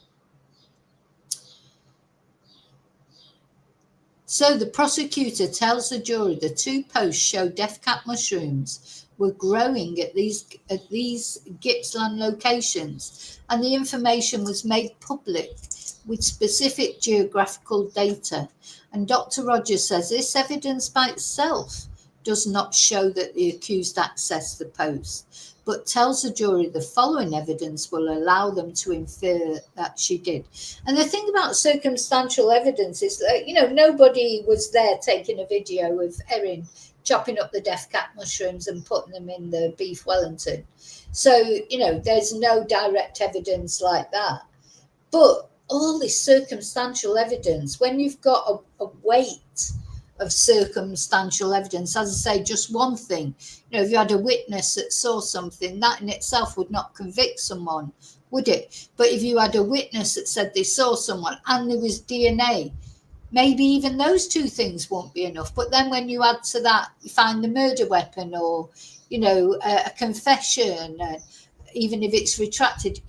So the prosecutor tells the jury the 2 posts show death cap mushrooms were growing at these Gippsland locations, and the information was made public with specific geographical data. And Dr. Rogers says this evidence by itself does not show that the accused accessed the posts, but tells the jury the following evidence will allow them to infer that she did. And the thing about circumstantial evidence is that, nobody was there taking a video of Erin chopping up the death cap mushrooms and putting them in the beef Wellington. So, there's no direct evidence like that. But all this circumstantial evidence, when you've got a weight of circumstantial evidence, as I say, just one thing, if you had a witness that saw something, that in itself would not convict someone, would it? But if you had a witness that said they saw someone and there was DNA, maybe even those 2 things won't be enough. But then when you add to that, you find the murder weapon or, a confession, even if it's retracted,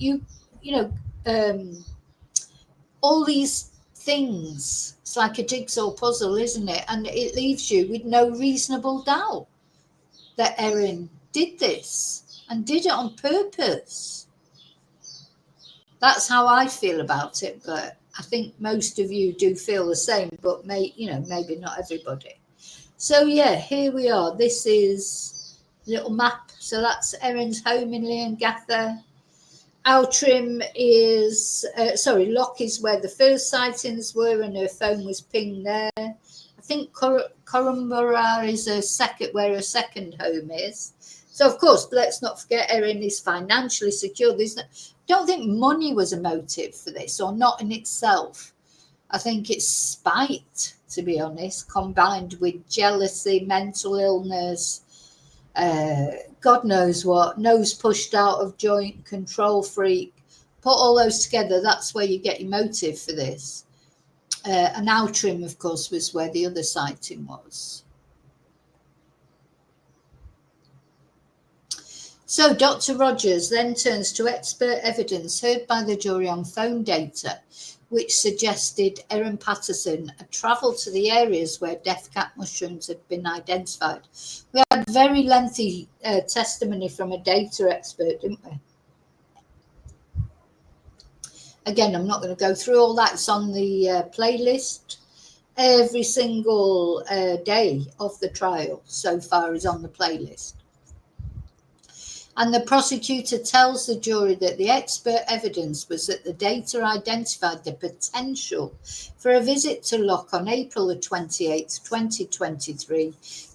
all these things, it's like a jigsaw puzzle, isn't it? And it leaves you with no reasonable doubt that Erin did this and did it on purpose. That's how I feel about it, but I think most of you do feel the same, but maybe not everybody. So yeah, here we are. This is a little map. So that's Erin's home in Leongatha. Outram is, Lock is where the first sightings were, and her phone was pinged there. I think Corumburra is where her second home is. So, of course, let's not forget Erin is financially secure. Don't think money was a motive for this, or not in itself. I think it's spite, to be honest, combined with jealousy, mental illness, God knows what, nose pushed out of joint, control freak. Put all those together, that's where you get your motive for this. And Outram, of course, was where the other sighting was. So Dr. Rogers then turns to expert evidence heard by the jury on phone data, which suggested Erin Patterson had travelled to the areas where death cap mushrooms had been identified. We had very lengthy testimony from a data expert, didn't we? Again, I'm not going to go through all that. It's on the playlist. Every single day of the trial so far is on the playlist. And the prosecutor tells the jury that the expert evidence was that the data identified the potential for a visit to Loch on April the 28th, 2023,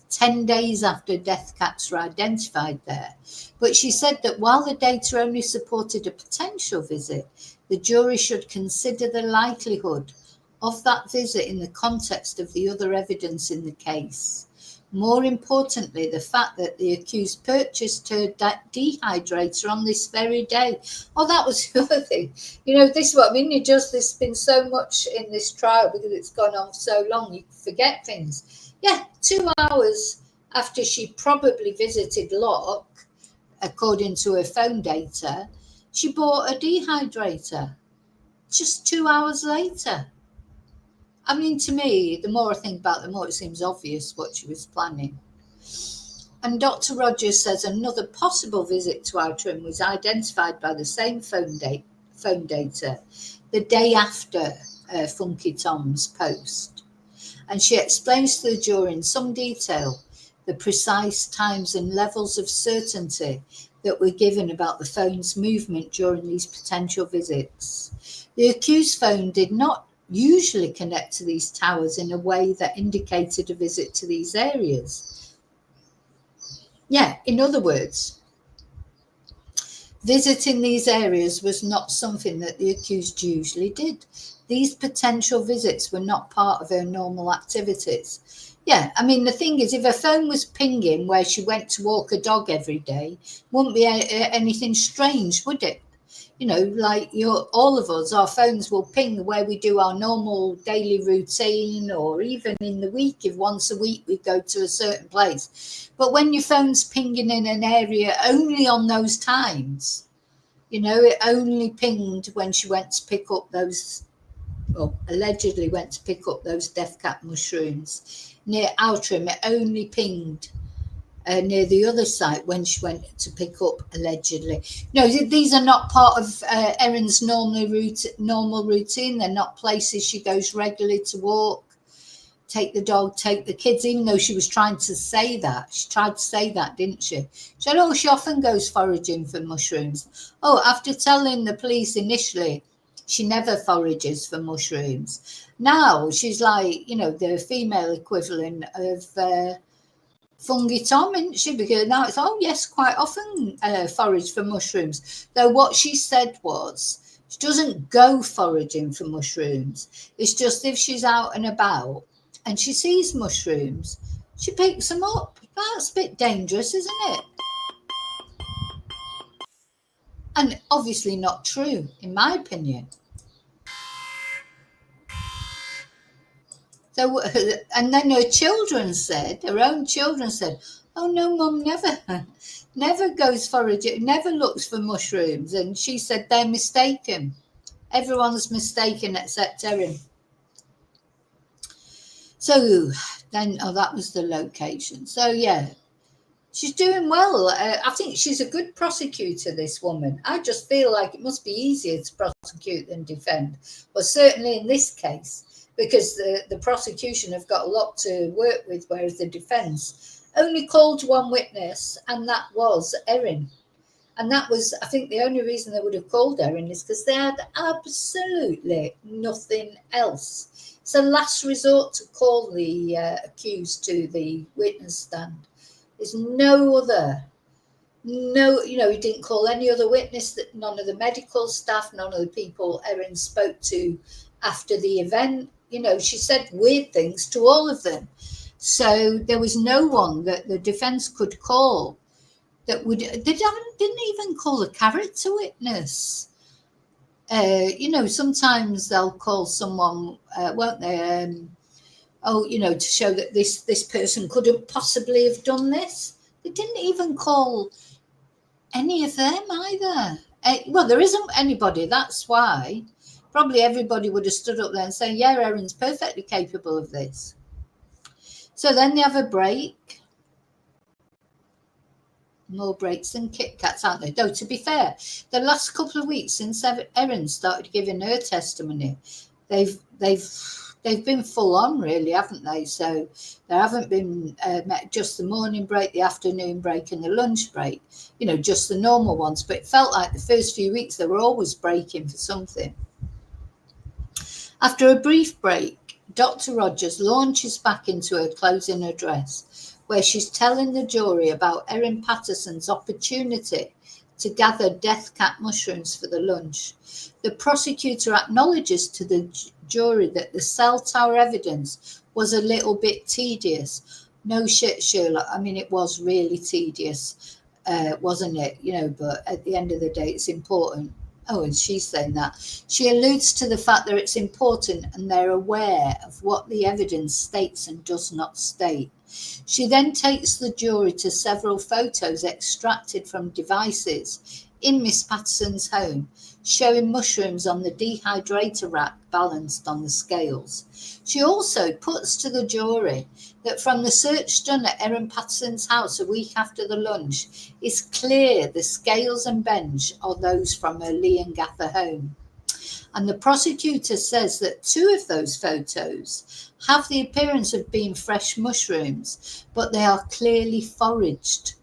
10 days after death caps were identified there. But she said that while the data only supported a potential visit, the jury should consider the likelihood of that visit in the context of the other evidence in the case. More importantly, the fact that the accused purchased her dehydrator on this very day. Oh, that was the other thing. This is what I mean. There's been so much in this trial because it's gone on so long, you forget things. Yeah, 2 hours after she probably visited Loch, according to her phone data, she bought a dehydrator. Just 2 hours later. I mean, to me, the more I think about it, the more it seems obvious what she was planning. And Dr. Rogers says another possible visit to Outram was identified by the same phone data the day after Funky Tom's post. And she explains to the jury in some detail the precise times and levels of certainty that were given about the phone's movement during these potential visits. The accused phone did not usually connect to these towers in a way that indicated a visit to these areas. Yeah, in other words, visiting these areas was not something that the accused usually did. These potential visits were not part of her normal activities. Yeah, I mean, the thing is, if her phone was pinging where she went to walk a dog every day, wouldn't be anything strange, would it? Like all of us, our phones will ping where we do our normal daily routine, or even in the week, if once a week we go to a certain place. But when your phone's pinging in an area only on those times, it only pinged when she went to pick up those allegedly went to pick up those death cap mushrooms near Outram. It only pinged near the other site when she went to pick up, allegedly. No, these are not part of Erin's normal routine. They're not places she goes regularly to walk, take the dog, take the kids, even though she was trying to say that. She tried to say that, didn't she? She said, oh, she often goes foraging for mushrooms. Oh, after telling the police initially she never forages for mushrooms. Now she's like, the female equivalent of Fungi Tom, isn't she? Because now it's, oh yes, quite often forage for mushrooms. Though what she said was she doesn't go foraging for mushrooms. It's just if she's out and about and she sees mushrooms, she picks them up. That's a bit dangerous, isn't it? And obviously not true, in my opinion. So, and then her own children said, oh no, Mum, never goes foraging, never looks for mushrooms. And she said, they're mistaken. Everyone's mistaken except Erin. So then, that was the location. So yeah, she's doing well. I think she's a good prosecutor, this woman. I just feel like it must be easier to prosecute than defend. Well, certainly in this case, because the prosecution have got a lot to work with, whereas the defence only called one witness, and that was Erin. And that was, I think, the only reason they would have called Erin is because they had absolutely nothing else. It's a last resort to call the accused to the witness stand. There's no other. No, he didn't call any other witness, that none of the medical staff, none of the people Erin spoke to after the event. She said weird things to all of them. So there was no one that the defence could call that would, they didn't even call a character witness. Sometimes they'll call someone, won't they? To show that this person couldn't possibly have done this. They didn't even call any of them either. Well, there isn't anybody, that's why. Probably everybody would have stood up there and said, yeah, Erin's perfectly capable of this. So then they have a break. More breaks than Kit Kats, aren't they? Though, to be fair, the last couple of weeks since Erin started giving her testimony, they've been full on, really, haven't they? So there haven't been just the morning break, the afternoon break, and the lunch break, just the normal ones. But it felt like the first few weeks they were always breaking for something. After a brief break, Dr. Rogers launches back into her closing address, where she's telling the jury about Erin Patterson's opportunity to gather death cap mushrooms for the lunch. The prosecutor acknowledges to the jury that the cell tower evidence was a little bit tedious. No shit, Sherlock. I mean, it was really tedious, wasn't it? But at the end of the day, it's important. Oh, and she's saying that. She alludes to the fact that it's important and they're aware of what the evidence states and does not state. She then takes the jury to several photos extracted from devices in Miss Patterson's home, showing mushrooms on the dehydrator rack balanced on the scales. She also puts to the jury that from the search done at Erin Patterson's house a week after the lunch, it's clear the scales and bench are those from her Leongatha home. And the prosecutor says that 2 of those photos have the appearance of being fresh mushrooms, but they are clearly foraged.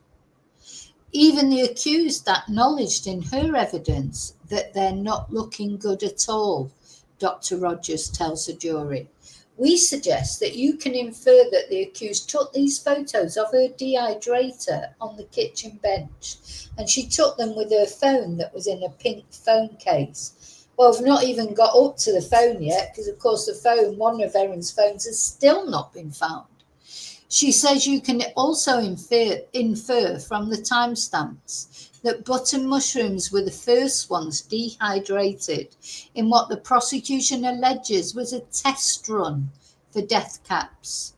Even the accused acknowledged in her evidence that they're not looking good at all, Dr. Rogers tells the jury. We suggest that you can infer that the accused took these photos of her dehydrator on the kitchen bench, and she took them with her phone that was in a pink phone case. Well, I've not even got up to the phone yet, because of course the phone, one of Erin's phones, has still not been found. She says you can also infer from the timestamps that button mushrooms were the first ones dehydrated in what the prosecution alleges was a test run for death caps.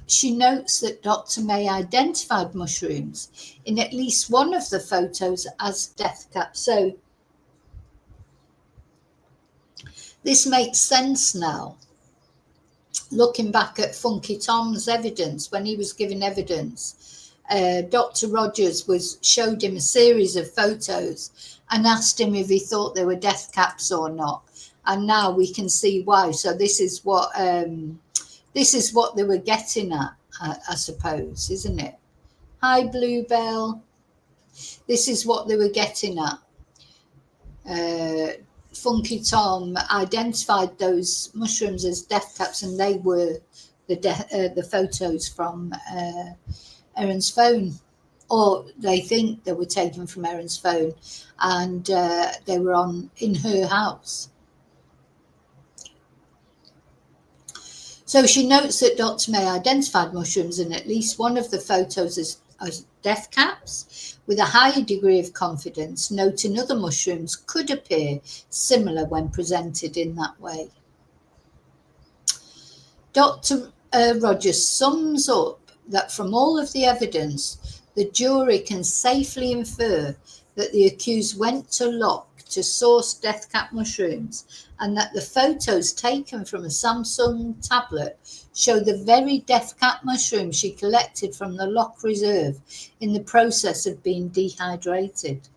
She notes that Dr. May identified mushrooms in at least one of the photos as death caps. So This makes sense now. Looking back at Funky Tom's evidence, when he was giving evidence, Dr. Rogers showed him a series of photos and asked him if he thought they were death caps or not. And now we can see why. So this is what they were getting at, I suppose, isn't it? Hi, Bluebell. This is what they were getting at. Funky Tom identified those mushrooms as death caps, and they were the photos from Erin's phone, or they think they were taken from Erin's phone, and they were in her house. So she notes that Dr. May identified mushrooms in at least one of the photos as death caps, with a higher degree of confidence, noting other mushrooms could appear similar when presented in that way. Dr. Rogers sums up that from all of the evidence, the jury can safely infer that the accused went to Lock to source death cap mushrooms, and that the photos taken from a Samsung tablet show the very death cap mushrooms she collected from the Lock Reserve in the process of being dehydrated.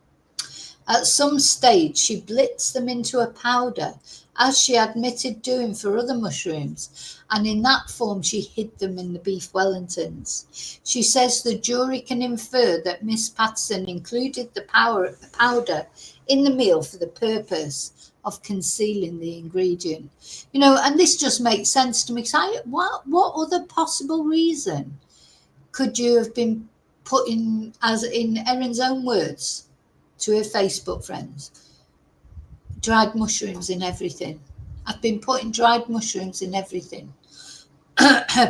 At some stage, she blitzed them into a powder, as she admitted doing for other mushrooms, and in that form she hid them in the beef Wellingtons. She says the jury can infer that Miss Patterson included the powder in the meal for the purpose of concealing the ingredient. And this just makes sense to me. What other possible reason could you have been putting, as in Erin's own words to her Facebook friends, dried mushrooms in everything? I've been putting dried mushrooms in everything.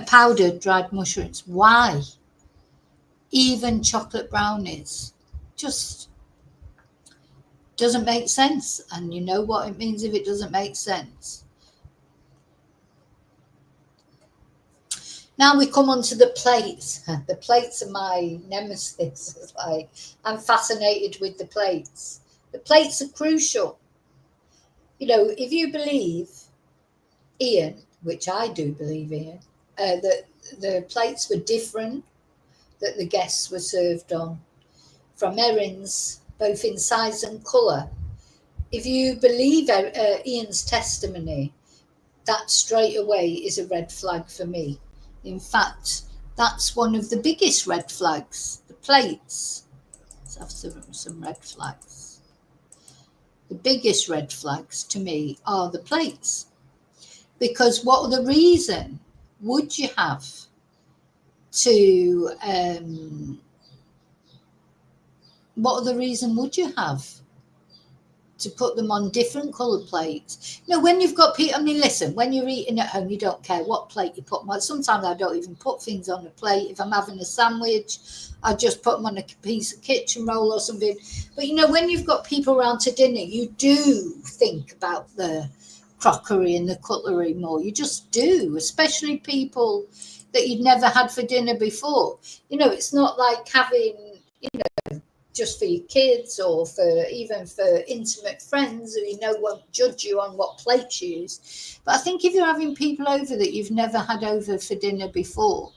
Powdered dried mushrooms. Why? Even chocolate brownies. Just doesn't make sense. And you know what it means if it doesn't make sense. Now we come on to the plates. The plates are my nemesis. I'm fascinated with the plates. The plates are crucial. If you believe Ian, which I do believe Ian, that the plates were different that the guests were served on from Erin's, both in size and colour. If you believe Ian's testimony, that straight away is a red flag for me. In fact, that's one of the biggest red flags, the plates. Let's have some red flags. The biggest red flags to me are the plates. Because what other reason would you have to, to put them on different coloured plates? When you've got people, listen, when you're eating at home, you don't care what plate you put them on. Sometimes I don't even put things on a plate. If I'm having a sandwich, I just put them on a piece of kitchen roll or something. But, when you've got people around to dinner, you do think about the crockery and the cutlery more. You just do, especially people that you'd never had for dinner before. It's not like having, just for your kids or even for intimate friends who won't judge you on what plate you use. But I think if you're having people over that you've never had over for dinner before,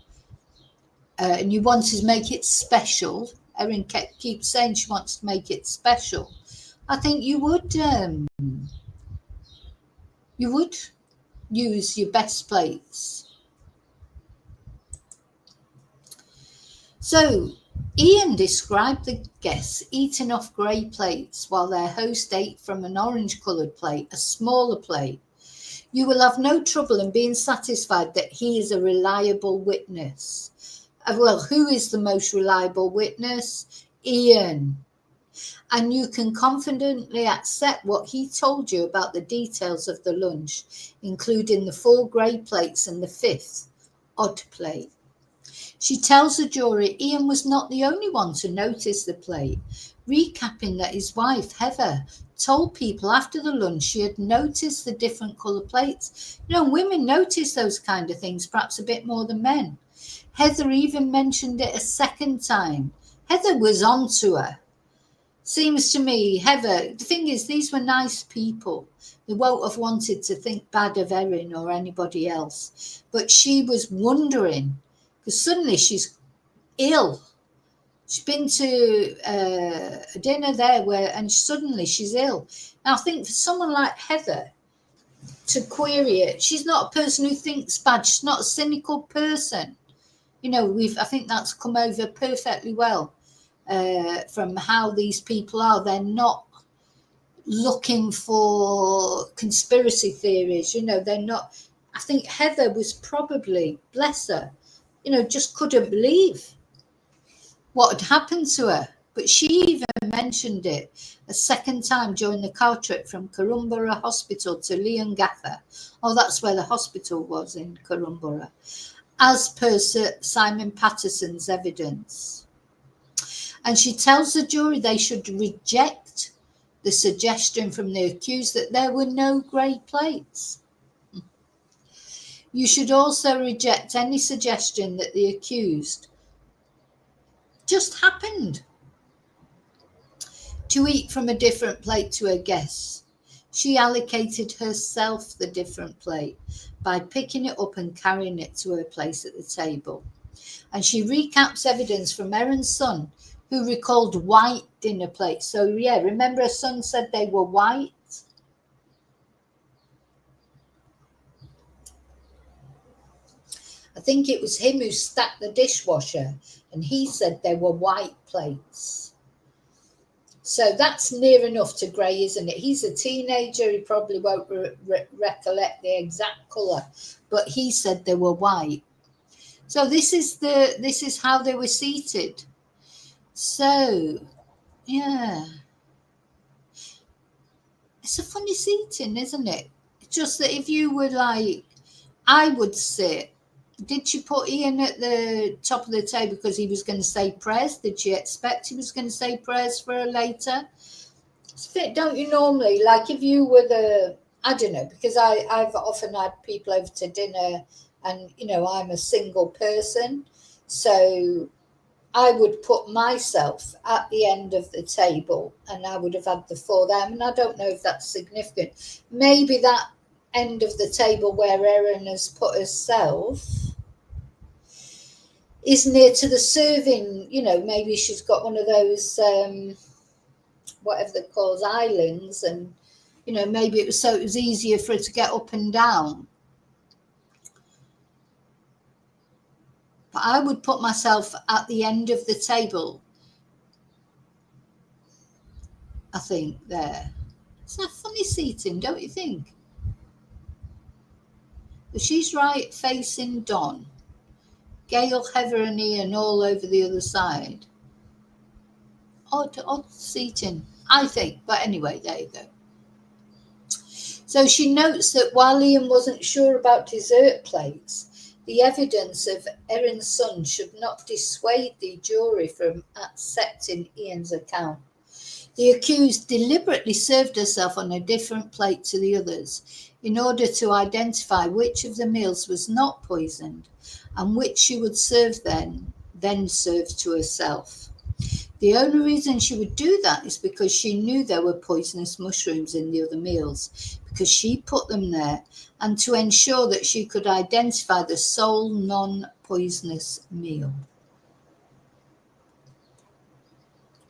and you want to make it special, Erin keeps saying she wants to make it special, I think you would use your best plates. So Ian described the guests eating off grey plates while their host ate from an orange-coloured plate, a smaller plate. You will have no trouble in being satisfied that he is a reliable witness. Well, who is the most reliable witness? Ian. And you can confidently accept what he told you about the details of the lunch, including the 4 grey plates and the 5th odd plate. She tells the jury Ian was not the only one to notice the plate, recapping that his wife, Heather, told people after the lunch she had noticed the different colour plates. Women notice those kind of things perhaps a bit more than men. Heather even mentioned it a second time. Heather was on to her. Seems to me, Heather, the thing is, these were nice people. They won't have wanted to think bad of Erin or anybody else. But she was wondering, because suddenly she's ill. She's been to a dinner there and suddenly she's ill. Now, I think for someone like Heather to query it, she's not a person who thinks bad. She's not a cynical person. You know, I think that's come over perfectly well from how these people are. They're not looking for conspiracy theories. You know, they're not. I think Heather was probably, bless her, you know, just couldn't believe what had happened to her. But she even mentioned it a second time during the car trip from Corrumborough Hospital to Leongatha. Oh, that's where the hospital was, in Corrumborough, as per Simon Patterson's evidence. And she tells the jury they should reject the suggestion from the accused that there were no grey plates. You should also reject any suggestion that the accused just happened to eat from a different plate to her guests. She allocated herself the different plate by picking it up and carrying it to her place at the table. And she recaps evidence from Erin's son, who recalled white dinner plates. So, yeah, remember her son said they were white? I think it was him who stacked the dishwasher, and he said they were white plates. So that's near enough to grey, isn't it? He's a teenager. He probably won't recollect the exact colour, but he said they were white. So this is how they were seated. So, yeah. It's a funny seating, isn't it? It's just that if you were like, I would sit. Did she put Ian at the top of the table because he was going to say prayers? Did she expect he was going to say prayers for her later? Don't you normally, like if you were I don't know, because I've often had people over to dinner and, you know, I'm a single person. So I would put myself at the end of the table and I would have had the four there. And I don't know if that's significant. Maybe that end of the table where Erin has put herself is near to the serving, you know, maybe she's got one of those, whatever they're called, islands, and, you know, maybe it was easier for her to get up and down. But I would put myself at the end of the table, I think, there. It's a funny seating, don't you think? But she's right facing Don. Gail, Heather and Ian all over the other side. Odd seating, I think. But anyway, there you go. So she notes that while Ian wasn't sure about dessert plates, the evidence of Erin's son should not dissuade the jury from accepting Ian's account. The accused deliberately served herself on a different plate to the others in order to identify which of the meals was not poisoned and which she would serve then serve to herself. The only reason she would do that is because she knew there were poisonous mushrooms in the other meals, because she put them there, and to ensure that she could identify the sole non-poisonous meal.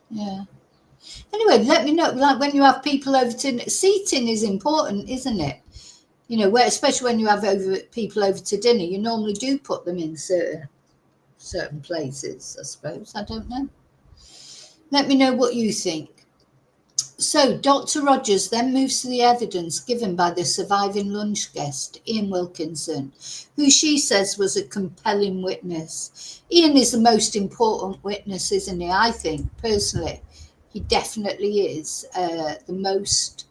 Yeah. Anyway, let me know, like when you have people over to seating is important, isn't it? You know, especially when you have people over to dinner, you normally do put them in certain places, I suppose. I don't know. Let me know what you think. So Dr. Rogers then moves to the evidence given by the surviving lunch guest, Ian Wilkinson, who she says was a compelling witness. Ian is the most important witness, isn't he? I think, personally. He definitely is the most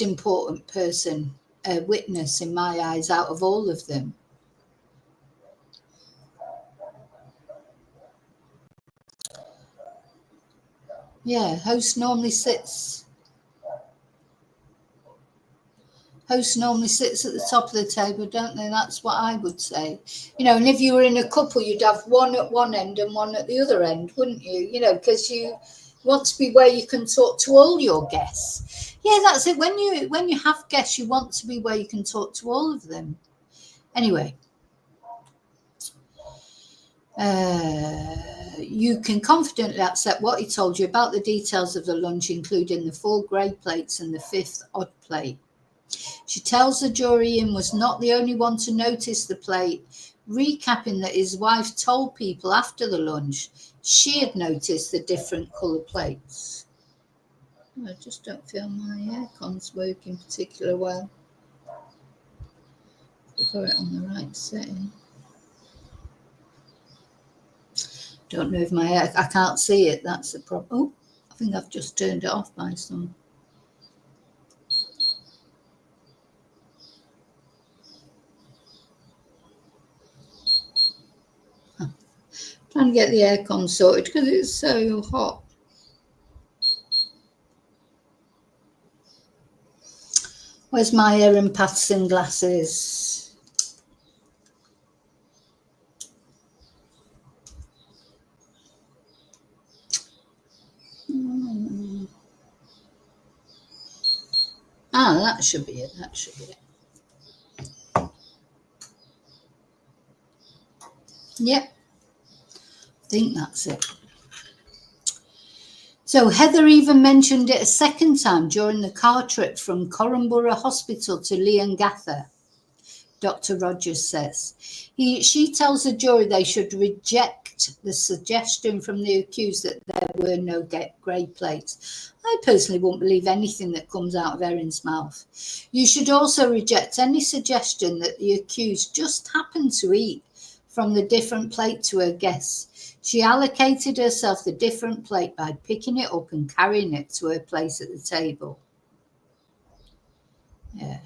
important person, witness in my eyes, out of all of them. Yeah, host normally sits Host normally sits at the top of the table, don't they? That's what I would say. You know, and if you were in a couple, you'd have one at one end and one at the other end, wouldn't you? You know, because you want to be where you can talk to all your guests. Yeah, that's it. When you have guests, you want to be where you can talk to all of them. Anyway. You can confidently accept what he told you about the details of the lunch, including the 4 grey plates and the 5th odd plate. She tells the jury Ian was not the only one to notice the plate, recapping that his wife told people after the lunch she had noticed the different colour plates. I just don't feel my aircon's working particularly well. I've got it on the right setting. Don't know if I can't see it, that's the problem. Oh, I think I've just turned it off by some. Trying to get the aircon sorted because it's so hot. Where's my Erin Patterson glasses? Ah, that should be it. That should be it. Yep. I think that's it. So Heather even mentioned it a second time during the car trip from Corranborough Hospital to Leongatha, Doctor Rogers says. She tells the jury they should reject the suggestion from the accused that there were no grey plates. I personally won't believe anything that comes out of Erin's mouth. You should also reject any suggestion that the accused just happened to eat from the different plate to her guests. She allocated herself the different plate by picking it up and carrying it to her place at the table. Yeah.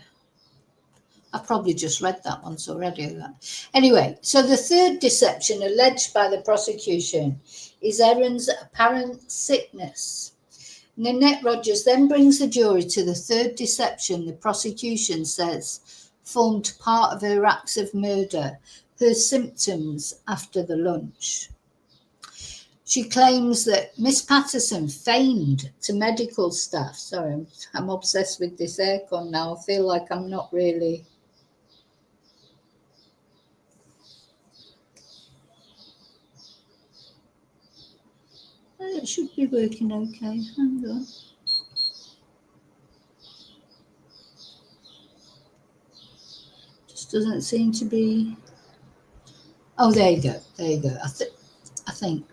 I've probably just read that once already. Anyway, so the third deception alleged by the prosecution is Erin's apparent sickness. Nanette Rogers then brings the jury to the third deception the prosecution says formed part of her acts of murder, her symptoms after the lunch. She claims that Miss Patterson feigned to medical staff. Sorry, I'm obsessed with this aircon now. I feel like I'm not really. It should be working okay. Hang on. Just doesn't seem to be. Oh, there you go. There you go. I think.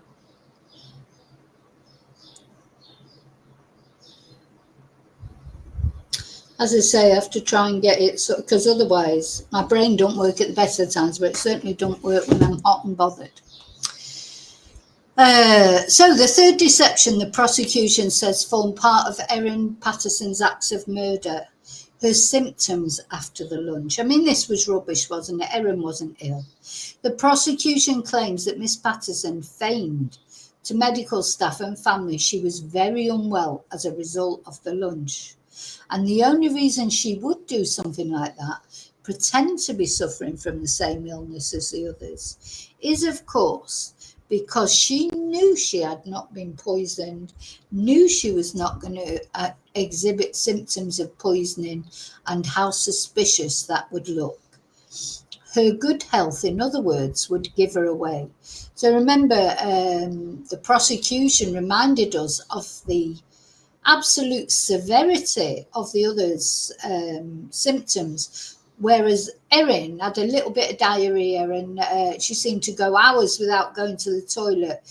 As I say, I have to try and get it, because otherwise my brain don't work at the best of times, but it certainly don't work when I'm hot and bothered. So the third deception the prosecution says formed part of Erin Patterson's acts of murder, her symptoms after the lunch. I mean, this was rubbish, wasn't it? Erin wasn't ill. The prosecution claims that Miss Patterson feigned to medical staff and family she was very unwell as a result of the lunch. And the only reason she would do something like that, pretend to be suffering from the same illness as the others, is, of course, because she knew she had not been poisoned, knew she was not going to exhibit symptoms of poisoning, and how suspicious that would look. Her good health, in other words, would give her away. So remember, the prosecution reminded us of the absolute severity of the others' symptoms, whereas Erin had a little bit of diarrhea and she seemed to go hours without going to the toilet.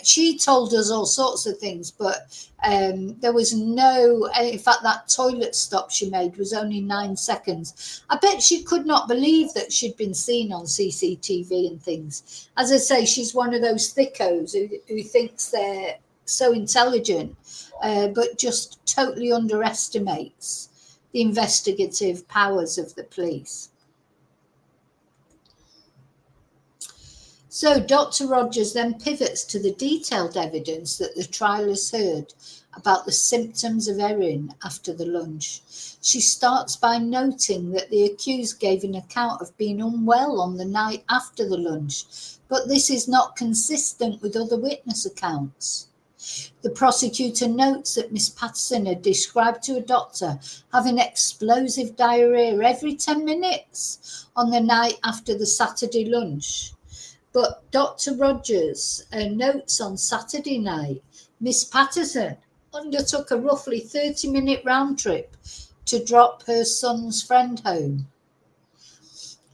She told us all sorts of things, but there was no, in fact, that toilet stop she made was only 9 seconds. I bet she could not believe that she'd been seen on CCTV and things. As I say, she's one of those thickos who thinks they're so intelligent, but just totally underestimates the investigative powers of the police. So Dr. Rogers then pivots to the detailed evidence that the trial has heard about the symptoms of Erin after the lunge. She starts by noting that the accused gave an account of being unwell on the night after the lunge, but this is not consistent with other witness accounts. The prosecutor notes that Miss Patterson had described to a doctor having explosive diarrhea every 10 minutes on the night after the Saturday lunch. But Dr. Rogers notes on Saturday night, Miss Patterson undertook a roughly 30-minute round trip to drop her son's friend home.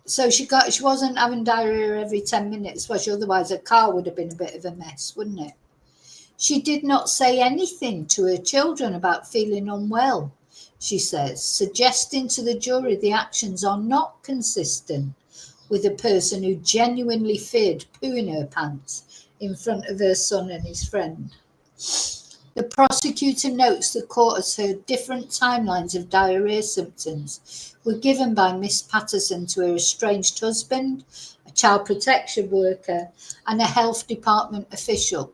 So she wasn't having diarrhea every 10 minutes, was she? Otherwise her car would have been a bit of a mess, wouldn't it? She did not say anything to her children about feeling unwell, she says, suggesting to the jury the actions are not consistent with a person who genuinely feared pooing her pants in front of her son and his friend. The prosecutor notes the court has heard different timelines of diarrhea symptoms were given by Miss Patterson to her estranged husband, a child protection worker, and a health department official.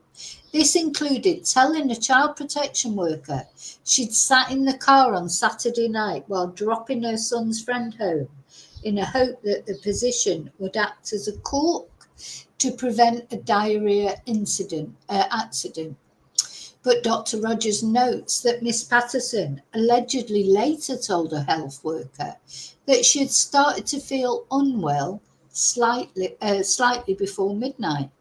This included telling a child protection worker she'd sat in the car on Saturday night while dropping her son's friend home in a hope that the position would act as a cork to prevent a diarrhea accident. But Dr. Rogers notes that Miss Patterson allegedly later told a health worker that she had started to feel unwell slightly before midnight.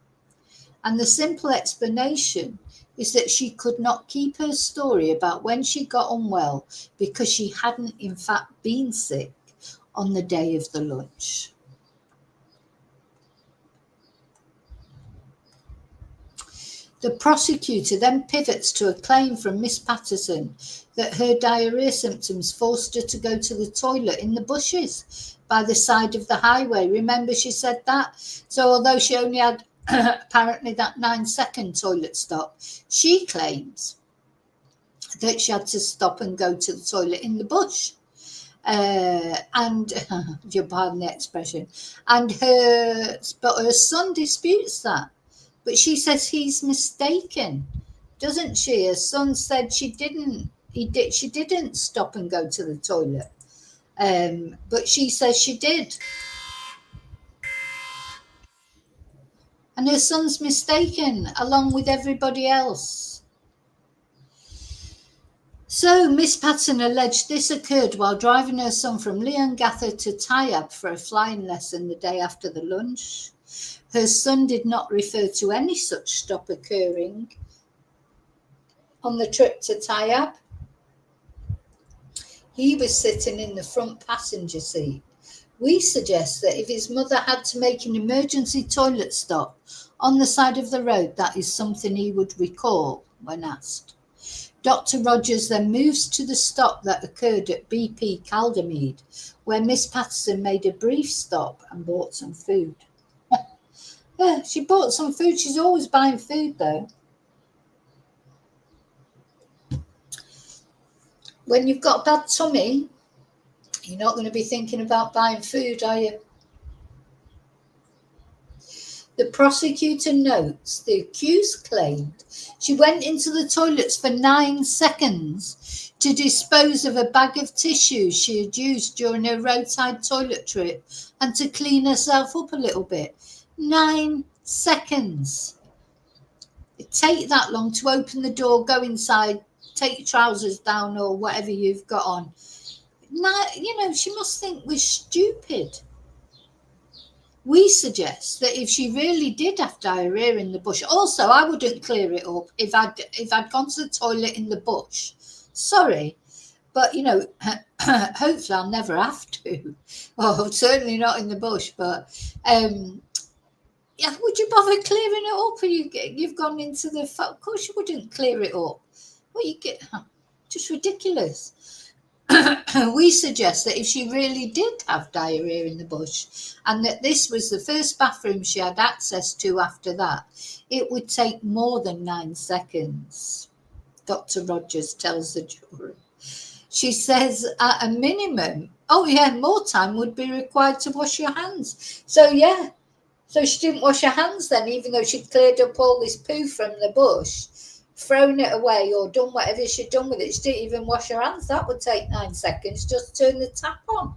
And the simple explanation is that she could not keep her story about when she got unwell because she hadn't in fact been sick on the day of the lunch. The prosecutor then pivots to a claim from Miss Patterson that her diarrhea symptoms forced her to go to the toilet in the bushes by the side of the highway. Remember, she said that? So although she only had apparently that 9-second toilet stop, she claims that she had to stop and go to the toilet in the bush. And you pardon the expression, and her son disputes that, but she says he's mistaken, doesn't she? Her son said she didn't stop and go to the toilet, but she says she did, and her son's mistaken along with everybody else. So Miss Patterson alleged this occurred while driving her son from Leongatha to Tayab for a flying lesson the day after the lunch. Her son did not refer to any such stop occurring on the trip to Tayab. He was sitting in the front passenger seat. We suggest that if his mother had to make an emergency toilet stop on the side of the road, that is something he would recall when asked. Dr. Rogers then moves to the stop that occurred at BP Caldermead, where Miss Patterson made a brief stop and bought some food. Yeah, she bought some food. She's always buying food, though. When you've got a bad tummy, you're not going to be thinking about buying food, are you? The prosecutor notes the accused claimed she went into the toilets for 9 seconds to dispose of a bag of tissues she had used during her roadside toilet trip and to clean herself up a little bit. 9 seconds. It take that long to open the door, go inside, take your trousers down or whatever you've got on. Now, she must think we're stupid. We suggest that if she really did have diarrhea in the bush, also I wouldn't clear it up if I'd gone to the toilet in the bush. Sorry, but hopefully I'll never have to. Well, certainly not in the bush. But yeah, would you bother clearing it up? Or you've gone into the. Of course, you wouldn't clear it up. Well, you get just ridiculous. We suggest that if she really did have diarrhea in the bush and that this was the first bathroom she had access to after that, it would take more than 9 seconds, Dr. Rogers tells the jury. She says at a minimum, more time would be required to wash your hands. So, yeah, So she didn't wash her hands then, even though she'd cleared up all this poo from the bush, thrown it away or done whatever she'd done with it. She didn't even wash her hands. That would take 9 seconds. Just turn the tap on.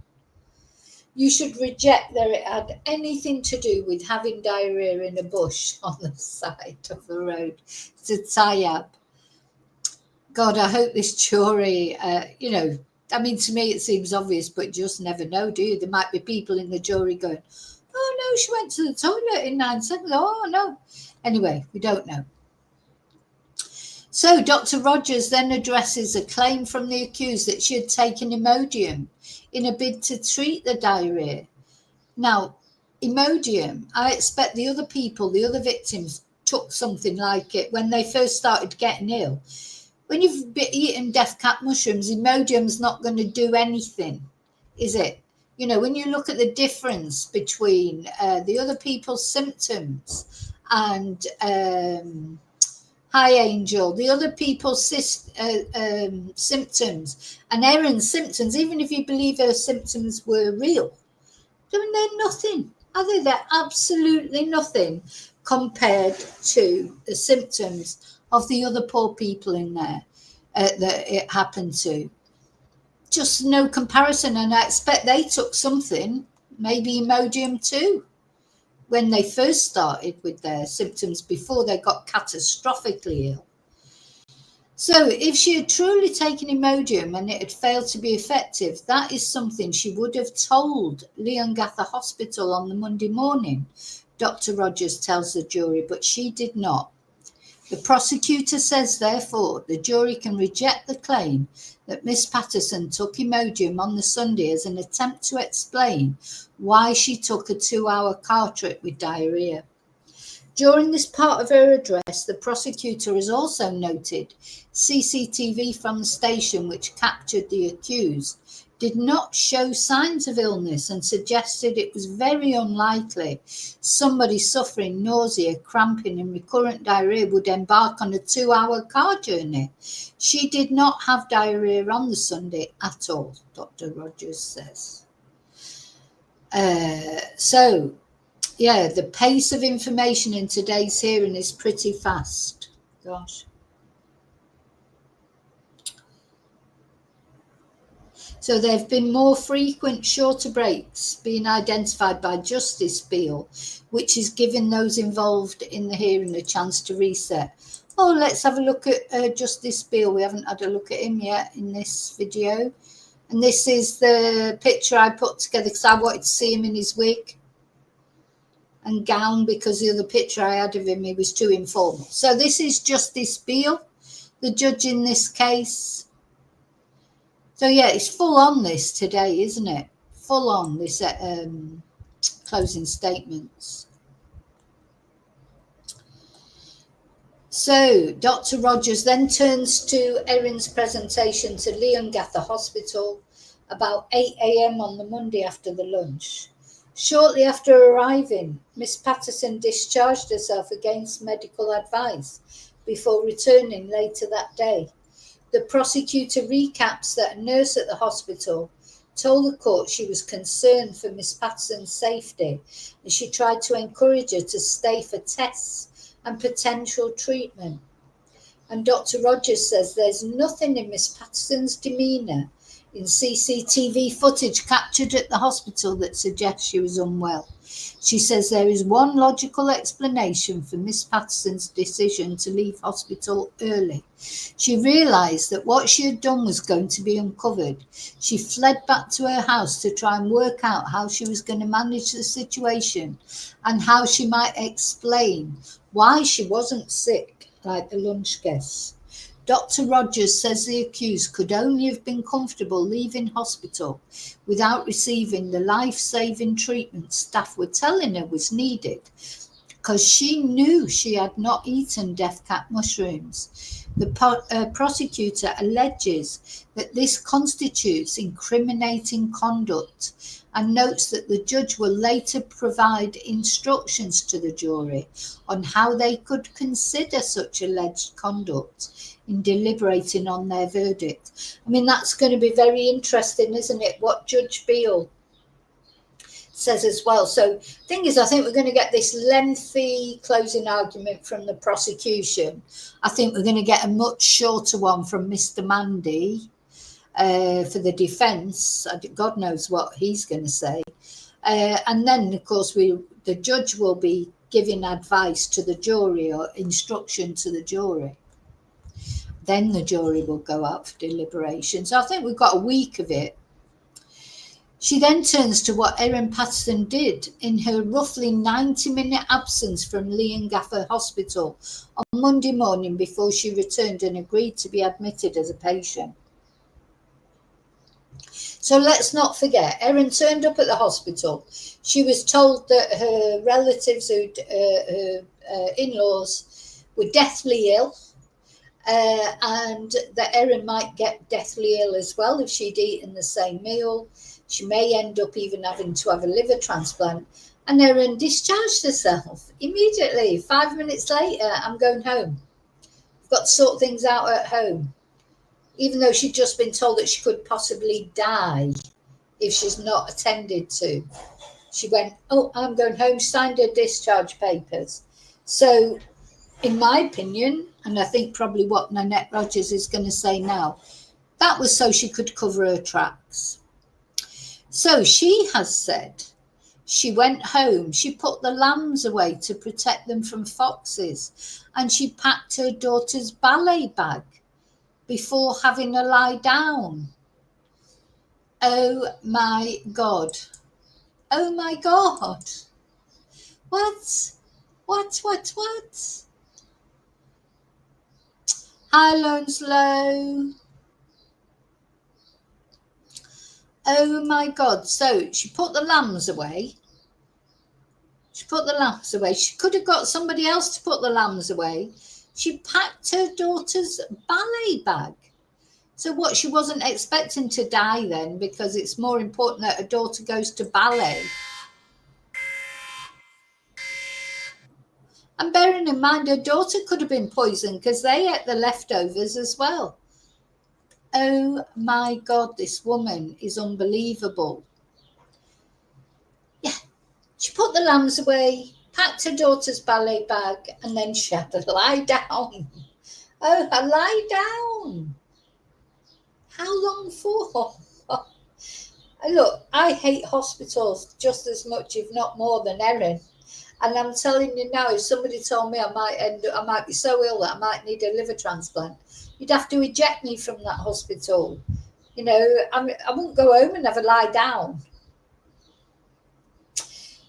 You should reject that it had anything to do with having diarrhea in a bush on the side of the road. It's a tie-up. God, I hope this jury, I mean, to me it seems obvious, but you just never know, do you? There might be people in the jury going, oh no, she went to the toilet in 9 seconds. Oh no. Anyway, we don't know. So Dr. Rogers then addresses a claim from the accused that she had taken Imodium in a bid to treat the diarrhea. Now, Imodium, I expect the other people, the other victims, took something like it when they first started getting ill. When you've eaten death cap mushrooms, Imodium's not going to do anything, is it? You know, when you look at the difference between the other people's symptoms and Hi Angel, the other people's symptoms and Erin's symptoms, even if you believe her symptoms were real, they're nothing. They're absolutely nothing compared to the symptoms of the other poor people in there that it happened to. Just no comparison, and I expect they took something, maybe Imodium too, when they first started with their symptoms before they got catastrophically ill. So if she had truly taken Imodium and it had failed to be effective, that is something she would have told Leongatha Hospital on the Monday morning, Dr. Rogers tells the jury, but she did not. The prosecutor says, therefore, the jury can reject the claim that Miss Patterson took Imodium on the Sunday as an attempt to explain why she took a 2-hour car trip with diarrhea. During this part of her address, the prosecutor has also noted CCTV from the station which captured the accused did not show signs of illness and suggested it was very unlikely somebody suffering nausea, cramping and recurrent diarrhea would embark on a 2-hour car journey. She did not have diarrhea on the Sunday at all, Dr. Rogers says. The pace of information in today's hearing is pretty fast. Gosh. So there have been more frequent, shorter breaks being identified by Justice Beale, which is giving those involved in the hearing a chance to reset. Oh, let's have a look at Justice Beale. We haven't had a look at him yet in this video. And this is the picture I put together because I wanted to see him in his wig and gown, because the other picture I had of him, he was too informal. So this is Justice Beale, the judge in this case. So yeah, it's full on this today, isn't it? Full on this closing statements. So Dr. Rogers then turns to Erin's presentation to Leongatha Hospital about 8 a.m. on the Monday after the lunch. Shortly after arriving, Miss Patterson discharged herself against medical advice before returning later that day. The prosecutor recaps that a nurse at the hospital told the court she was concerned for Miss Patterson's safety and she tried to encourage her to stay for tests and potential treatment. And Dr. Rogers says there's nothing in Miss Patterson's demeanour in CCTV footage captured at the hospital that suggests she was unwell. She says there is one logical explanation for Miss Patterson's decision to leave hospital early. She realised that what she had done was going to be uncovered. She fled back to her house to try and work out how she was going to manage the situation and how she might explain why she wasn't sick like the lunch guests. Dr. Rogers says the accused could only have been comfortable leaving hospital without receiving the life-saving treatment staff were telling her was needed because she knew she had not eaten death cap mushrooms. The prosecutor alleges that this constitutes incriminating conduct and notes that the judge will later provide instructions to the jury on how they could consider such alleged conduct in deliberating on their verdict. I mean, that's going to be very interesting, isn't it? What Judge Beale says as well. So thing is, I think we're going to get this lengthy closing argument from the prosecution. I think we're going to get a much shorter one from Mr. Mandy for the defence. God knows what he's going to say. And then, of course, the judge will be giving advice to the jury or instruction to the jury. Then the jury will go out for deliberation. So I think we've got a week of it. She then turns to what Erin Patterson did in her roughly 90-minute absence from Leongatha Hospital on Monday morning before she returned and agreed to be admitted as a patient. So let's not forget, Erin turned up at the hospital. She was told that her relatives, her in-laws, were deathly ill, and that Erin might get deathly ill as well if she'd eaten the same meal. She may end up even having to have a liver transplant. And Erin discharged herself immediately. 5 minutes later, I'm going home. I've got to sort things out at home. Even though she'd just been told that she could possibly die if she's not attended to. She went, oh, I'm going home, signed her discharge papers. So, in my opinion, and I think probably what Nanette Rogers is going to say now, that was so she could cover her tracks. So she has said she went home, she put the lambs away to protect them from foxes, and she packed her daughter's ballet bag before having a lie down. Oh my God. Oh my God. What? Hi, Loneslow. Oh my God. So she put the lambs away. She could have got somebody else to put the lambs away. She packed her daughter's ballet bag. So what, she wasn't expecting to die then, because it's more important that her daughter goes to ballet. And bearing in mind, her daughter could have been poisoned because they ate the leftovers as well. Oh my God, this woman is unbelievable. Yeah, she put the lambs away, packed her daughter's ballet bag, and then she had to lie down. Oh, a lie down. How long for? Look, I hate hospitals just as much, if not more, than Erin. And I'm telling you now, if somebody told me I might be so ill that I might need a liver transplant, you'd have to eject me from that hospital. You know, I wouldn't go home and have a lie down.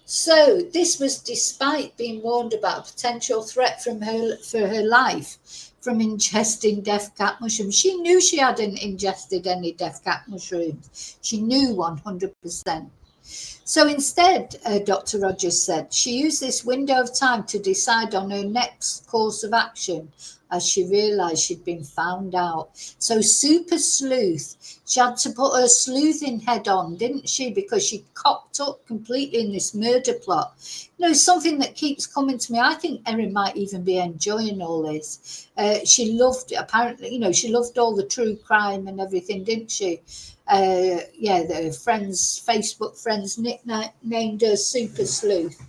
So this was despite being warned about a potential threat for her life from ingesting death cap mushrooms. She knew she hadn't ingested any death cap mushrooms. She knew 100%. So instead, Dr. Rogers said, she used this window of time to decide on her next course of action as she realised she'd been found out. So super sleuth, she had to put her sleuthing head on, didn't she? Because she cocked up completely in this murder plot. You know, something that keeps coming to me. I think Erin might even be enjoying all this. She loved, apparently, you know, she loved all the true crime and everything, didn't she? The Facebook friends nicknamed her Super Sleuth.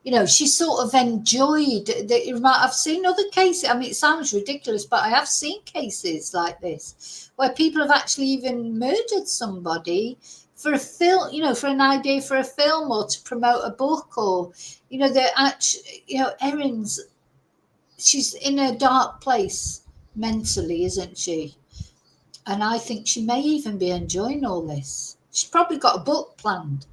You know, she sort of enjoyed that. I've seen other cases. I mean, it sounds ridiculous, but I have seen cases like this where people have actually even murdered somebody for a film, you know, for an idea for a film or to promote a book, or, you know, they're actually, you know, she's in a dark place mentally, isn't she? And I think she may even be enjoying all this. She's probably got a book planned.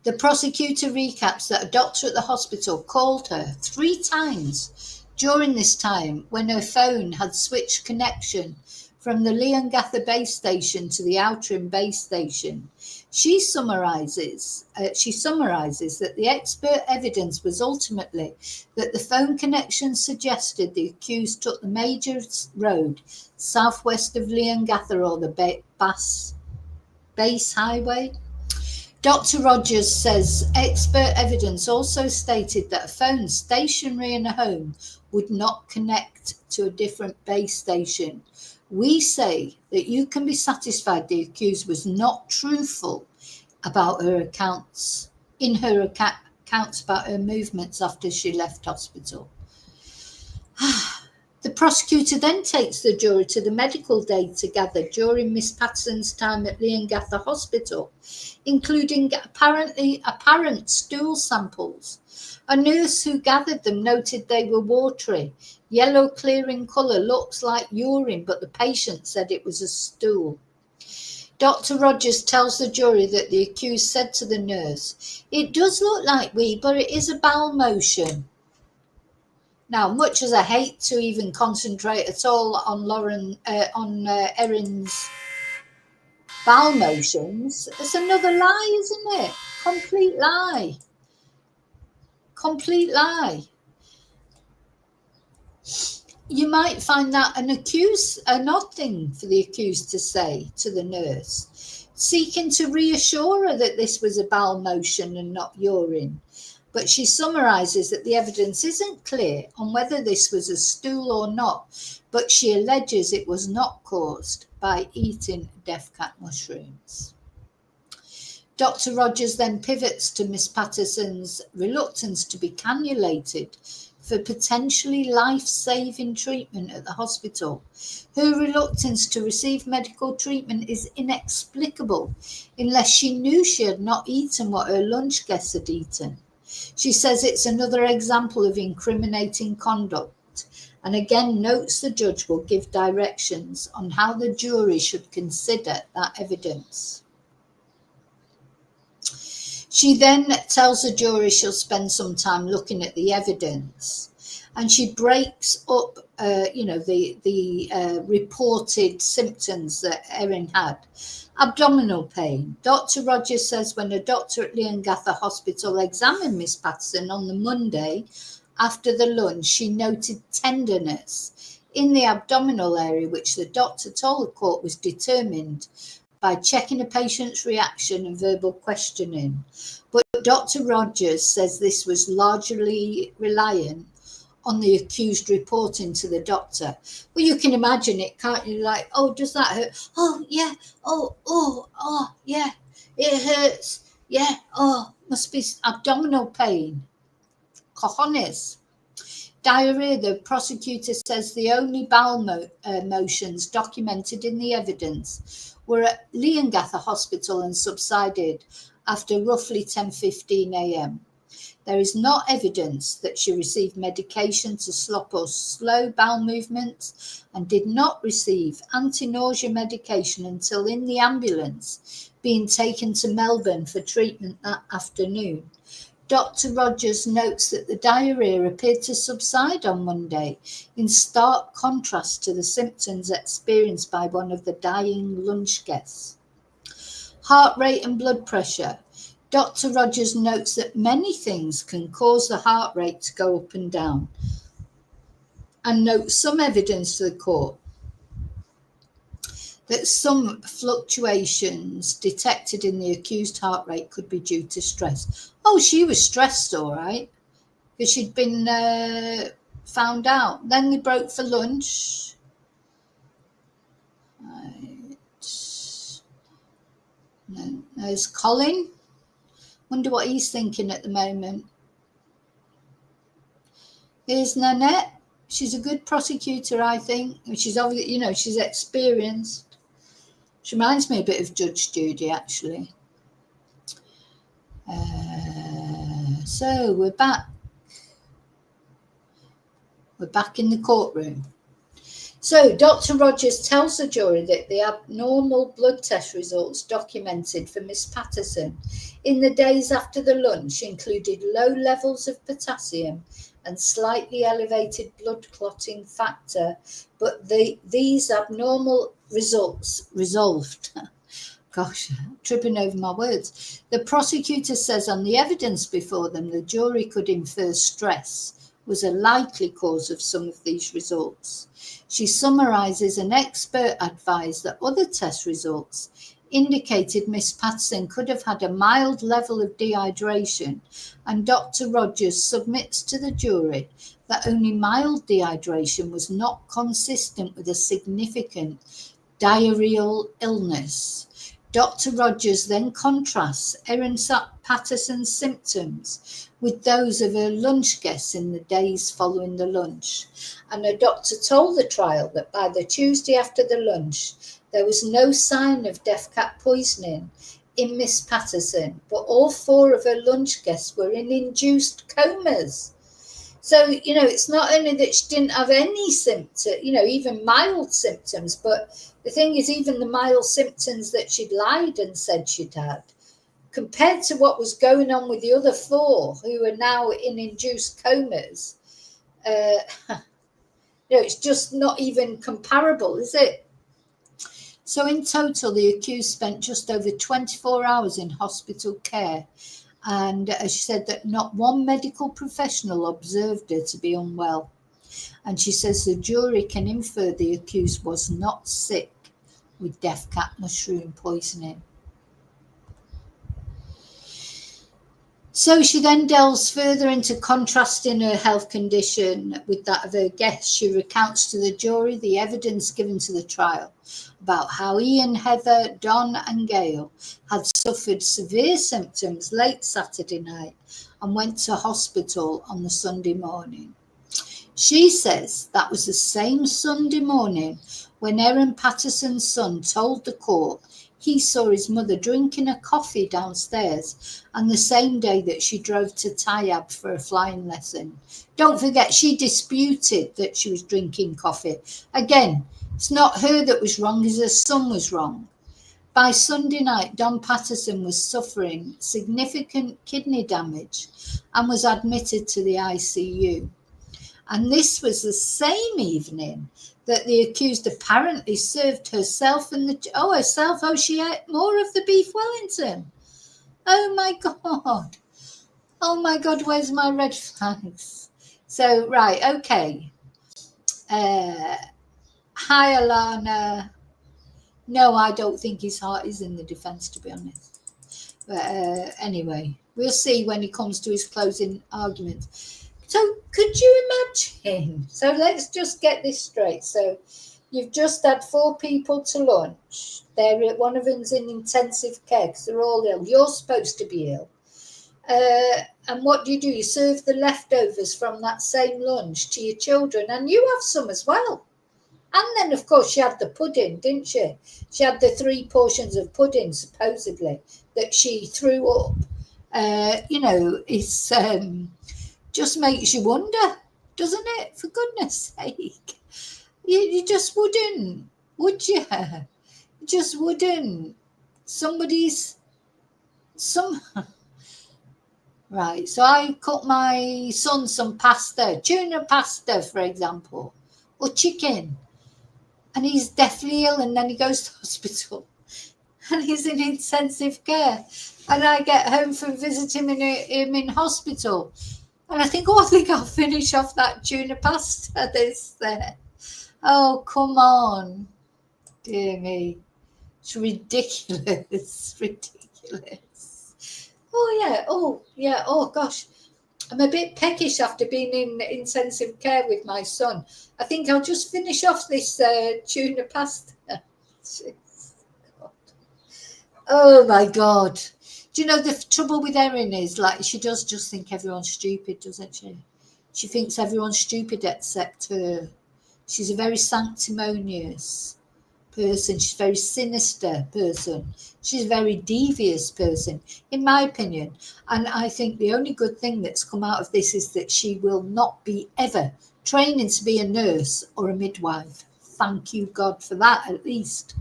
The prosecutor recaps that a doctor at the hospital called her 3 times during this time when her phone had switched connection from the Leongatha base station to the Outram base station. She summarises that the expert evidence was ultimately that the phone connection suggested the accused took the major road southwest of Leongatha, or the base highway. Dr. Rogers says expert evidence also stated that a phone stationary in a home would not connect to a different base station, We say that you can be satisfied the accused was not truthful about her accounts about her movements after she left hospital. The prosecutor then takes the jury to the medical data gathered during Miss Patterson's time at Leongatha Hospital, including apparent stool samples. A nurse who gathered them noted they were watery, yellow clear in colour, looks like urine, but the patient said it was a stool. Dr. Rogers tells the jury that the accused said to the nurse, "It does look like wee, but it is a bowel motion." Now, much as I hate to even concentrate at all on Erin's bowel motions, it's another lie, isn't it? Complete lie. Complete lie. You might find that an odd thing for the accused to say to the nurse, seeking to reassure her that this was a bowel motion and not urine. But she summarises that the evidence isn't clear on whether this was a stool or not, but she alleges it was not caused by eating death cat mushrooms. Dr. Rogers then pivots to Miss Patterson's reluctance to be cannulated for potentially life-saving treatment at the hospital. Her reluctance to receive medical treatment is inexplicable unless she knew she had not eaten what her lunch guests had eaten. She says it's another example of incriminating conduct, and again notes the judge will give directions on how the jury should consider that evidence. She then tells the jury she'll spend some time looking at the evidence, and she breaks up, the reported symptoms that Erin had. Abdominal pain. Dr. Rogers says when a doctor at Leongatha Hospital examined Miss Patterson on the Monday after the lunch, she noted tenderness in the abdominal area, which the doctor told the court was determined by checking a patient's reaction and verbal questioning. But Dr. Rogers says this was largely reliant on the accused reporting to the doctor. Well, you can imagine it, can't you? Like, oh, does that hurt? Oh, yeah. Oh, yeah. It hurts. Yeah. Oh, must be abdominal pain. Cojones. Diarrhea. The prosecutor says the only bowel motions documented in the evidence were at Leongatha Hospital and subsided after roughly 10:15 a.m. There is not evidence that she received medication to stop or slow bowel movements and did not receive anti-nausea medication until in the ambulance being taken to Melbourne for treatment that afternoon. Dr. Rogers notes that the diarrhea appeared to subside on Monday, in stark contrast to the symptoms experienced by one of the dying lunch guests. Heart rate and blood pressure. Dr. Rogers notes that many things can cause the heart rate to go up and down, and notes some evidence to the court that some fluctuations detected in the accused heart rate could be due to stress. Oh, she was stressed, all right, because she'd been found out. Then they broke for lunch. Right. There's Colin. Wonder what he's thinking at the moment. Here's Nanette. She's a good prosecutor, I think. She's obviously, she's experienced. She reminds me a bit of Judge Judy, actually. So we're back. We're back in the courtroom. So Dr. Rogers tells the jury that the abnormal blood test results documented for Miss Patterson in the days after the lunch included low levels of potassium and slightly elevated blood clotting factor, but these abnormal results resolved. Gosh, tripping over my words. The prosecutor says on the evidence before them, the jury could infer stress was a likely cause of some of these results. She summarises an expert advised that other test results indicated Miss Patterson could have had a mild level of dehydration, and Dr. Rogers submits to the jury that only mild dehydration was not consistent with a significant diarrheal illness. Dr. Rogers then contrasts Erin Patterson's symptoms with those of her lunch guests in the days following the lunch. And her doctor told the trial that by the Tuesday after the lunch, there was no sign of death cat poisoning in Miss Patterson, but all 4 of her lunch guests were in induced comas. So, it's not only that she didn't have any symptoms, even mild symptoms, but the thing is, even the mild symptoms that she'd lied and said she'd had, compared to what was going on with the other 4 who are now in induced comas, it's just not even comparable, is it? So in total, the accused spent just over 24 hours in hospital care. And she said that not one medical professional observed her to be unwell. And she says the jury can infer the accused was not sick with death cat mushroom poisoning. So she then delves further into contrasting her health condition with that of her guests. She recounts to the jury the evidence given to the trial about how Ian, Heather, Don and Gail had suffered severe symptoms late Saturday night and went to hospital on the Sunday morning. She says that was the same Sunday morning when Erin Patterson's son told the court he saw his mother drinking a coffee downstairs, and the same day that she drove to Tayab for a flying lesson. Don't forget, she disputed that she was drinking coffee. Again, it's not her that was wrong, it's her son was wrong. By Sunday night, Don Patterson was suffering significant kidney damage and was admitted to the ICU. And this was the same evening that the accused apparently served herself and she ate more of the beef Wellington. Oh my God, where's my red flags? So, right, okay. Hi, Alana. No, I don't think his heart is in the defence, to be honest. But anyway, we'll see when he comes to his closing argument. So could you imagine? So let's just get this straight. So you've just had 4 people to lunch. One of them's in intensive care because they're all ill. You're supposed to be ill. And what do? You serve the leftovers from that same lunch to your children, and you have some as well. And then, of course, she had the pudding, didn't she? She had the 3 portions of pudding, supposedly, that she threw up. It's... just makes you wonder, doesn't it? For goodness sake. You just wouldn't, would you? You just wouldn't. Right, so I cooked my son some pasta, tuna pasta, for example, or chicken. And he's deathly ill, and then he goes to hospital. And he's in intensive care. And I get home from visiting him in hospital. And I think I'll finish off that tuna pasta that's there. Oh, come on. Dear me. It's ridiculous. Ridiculous. Oh, yeah. Oh, gosh. I'm a bit peckish after being in intensive care with my son. I think I'll just finish off this tuna pasta. God. Oh, my God. Do you know the trouble with Erin is, she does just think everyone's stupid, doesn't she? She thinks everyone's stupid except her. She's a very sanctimonious person. She's a very sinister person. She's a very devious person, in my opinion. And I think the only good thing that's come out of this is that she will not be ever training to be a nurse or a midwife. Thank you, God, for that, at least.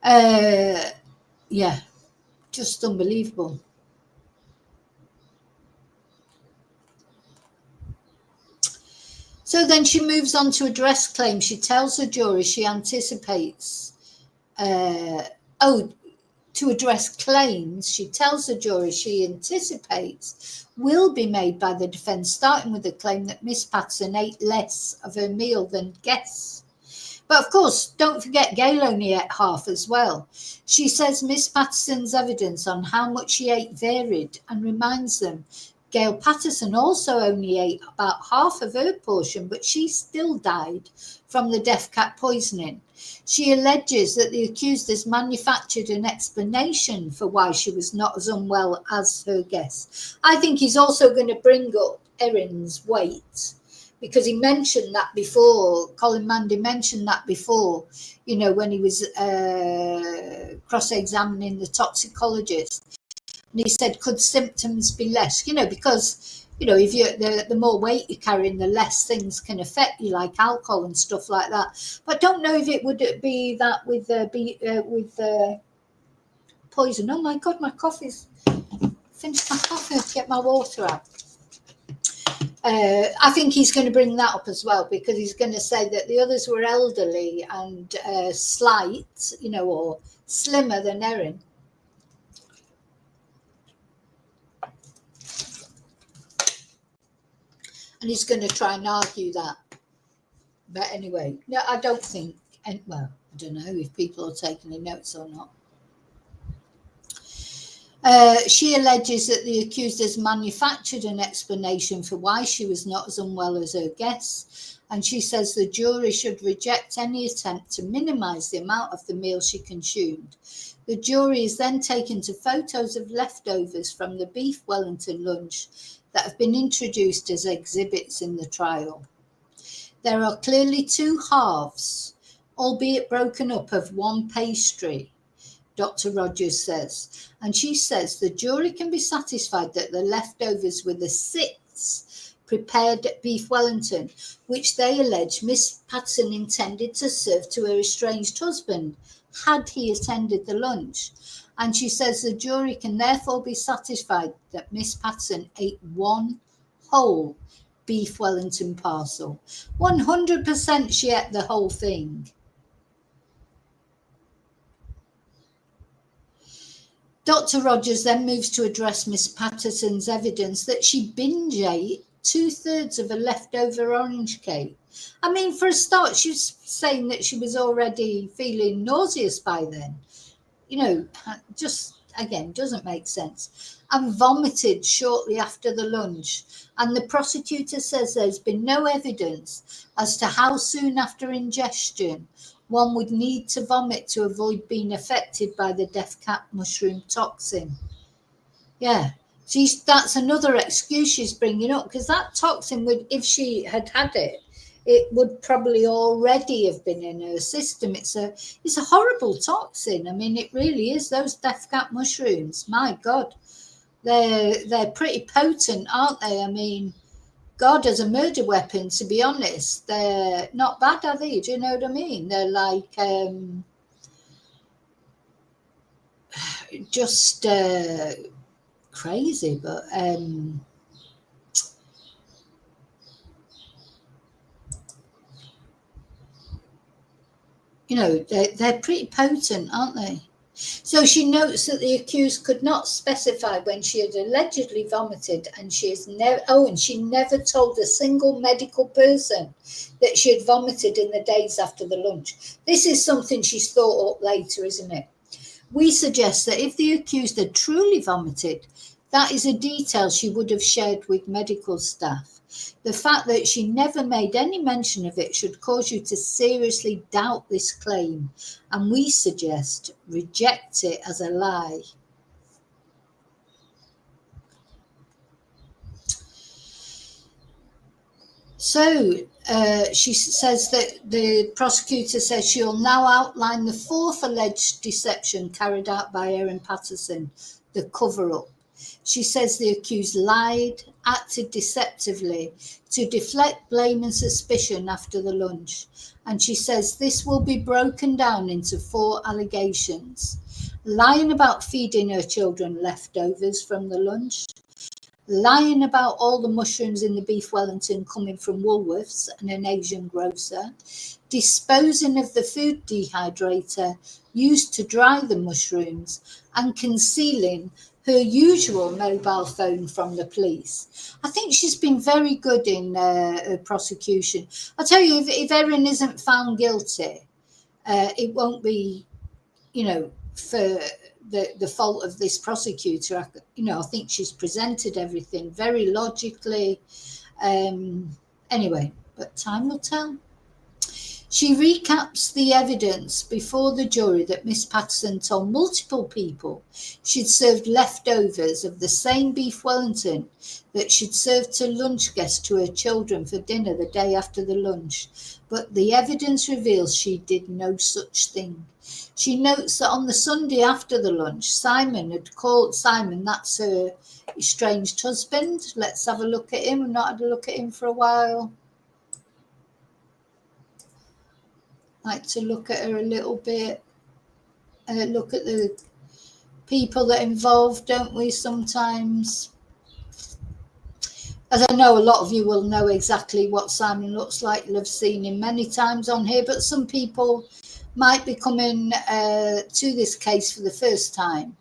Yeah. Just unbelievable. So then she moves on to address claims. She tells the jury she anticipates, to address claims, she tells the jury she anticipates will be made by the defence, starting with the claim that Miss Patterson ate less of her meal than guests. But of course, don't forget Gail only ate half as well. She says Miss Patterson's evidence on how much she ate varied and reminds them Gail Patterson also only ate about half of her portion, but she still died from the death cat poisoning. She alleges that the accused has manufactured an explanation for why she was not as unwell as her guess. I think he's also going to bring up Erin's weight, because he mentioned that before. Colin Mandy mentioned that before, when he was cross-examining the toxicologist. And he said, could symptoms be less? Because, if you the more weight you're carrying, the less things can affect you, like alcohol and stuff like that. But I don't know if it would be that with poison. Oh my God, my coffee's finished. My coffee. I have to get my water out. I think he's going to bring that up as well, because he's going to say that the others were elderly and slight, or slimmer than Erin. And he's going to try and argue that. But anyway, no, I don't think, well, I don't know if people are taking any notes or not. She alleges that the accused has manufactured an explanation for why she was not as unwell as her guess, and she says the jury should reject any attempt to minimise the amount of the meal she consumed. The jury is then taken to photos of leftovers from the beef Wellington lunch that have been introduced as exhibits in the trial. There are clearly two halves, albeit broken up, of one pastry, Dr. Rogers says, and she says the jury can be satisfied that the leftovers were the sixth prepared beef Wellington, which they allege Miss Patterson intended to serve to her estranged husband had he attended the lunch. And she says the jury can therefore be satisfied that Miss Patterson ate one whole beef Wellington parcel. 100% she ate the whole thing. Dr. Rogers then moves to address Miss Patterson's evidence that she binge ate 2/3 of a leftover orange cake. I mean, for a start, she was saying that she was already feeling nauseous by then. Just, again, doesn't make sense. And vomited shortly after the lunch. And the prosecutor says there's been no evidence as to how soon after ingestion one would need to vomit to avoid being affected by the death cap mushroom toxin. Yeah, that's another excuse she's bringing up, because that toxin would, if she had had it, it would probably already have been in her system. It's a horrible toxin. I mean, it really is. Those death cap mushrooms, my God, they're pretty potent, aren't they? I mean, God, as a murder weapon, to be honest, they're not bad, are they? Do you know what I mean? They're like just crazy, but they're pretty potent, aren't they? So she notes that the accused could not specify when she had allegedly vomited, and she never told a single medical person that she had vomited in the days after the lunch. This is something she's thought up later, isn't it? We suggest that if the accused had truly vomited, that is a detail she would have shared with medical staff. The fact that she never made any mention of it should cause you to seriously doubt this claim, and we suggest reject it as a lie. So she says that the prosecutor says she'll now outline the fourth alleged deception carried out by Erin Patterson, the cover-up. She says the accused lied, acted deceptively to deflect blame and suspicion after the lunch. And she says this will be broken down into 4 allegations. Lying about feeding her children leftovers from the lunch. Lying about all the mushrooms in the beef Wellington coming from Woolworths and an Asian grocer. Disposing of the food dehydrator used to dry the mushrooms, and concealing her usual mobile phone from the police. I think she's been very good in her prosecution. I'll tell you, if Erin isn't found guilty, it won't be, for the fault of this prosecutor. I think she's presented everything very logically. Anyway, but time will tell. She recaps the evidence before the jury that Miss Patterson told multiple people she'd served leftovers of the same beef Wellington that she'd served to lunch guests to her children for dinner the day after the lunch. But the evidence reveals she did no such thing. She notes that on the Sunday after the lunch, Simon had called. Simon, that's her estranged husband. Let's have a look at him. We've not had a look at him for a while. Like to look at her a little bit, look at the people that are involved, don't we, sometimes? As I know, a lot of you will know exactly what Simon looks like. You'll have seen him many times on here, but some people might be coming to this case for the first time.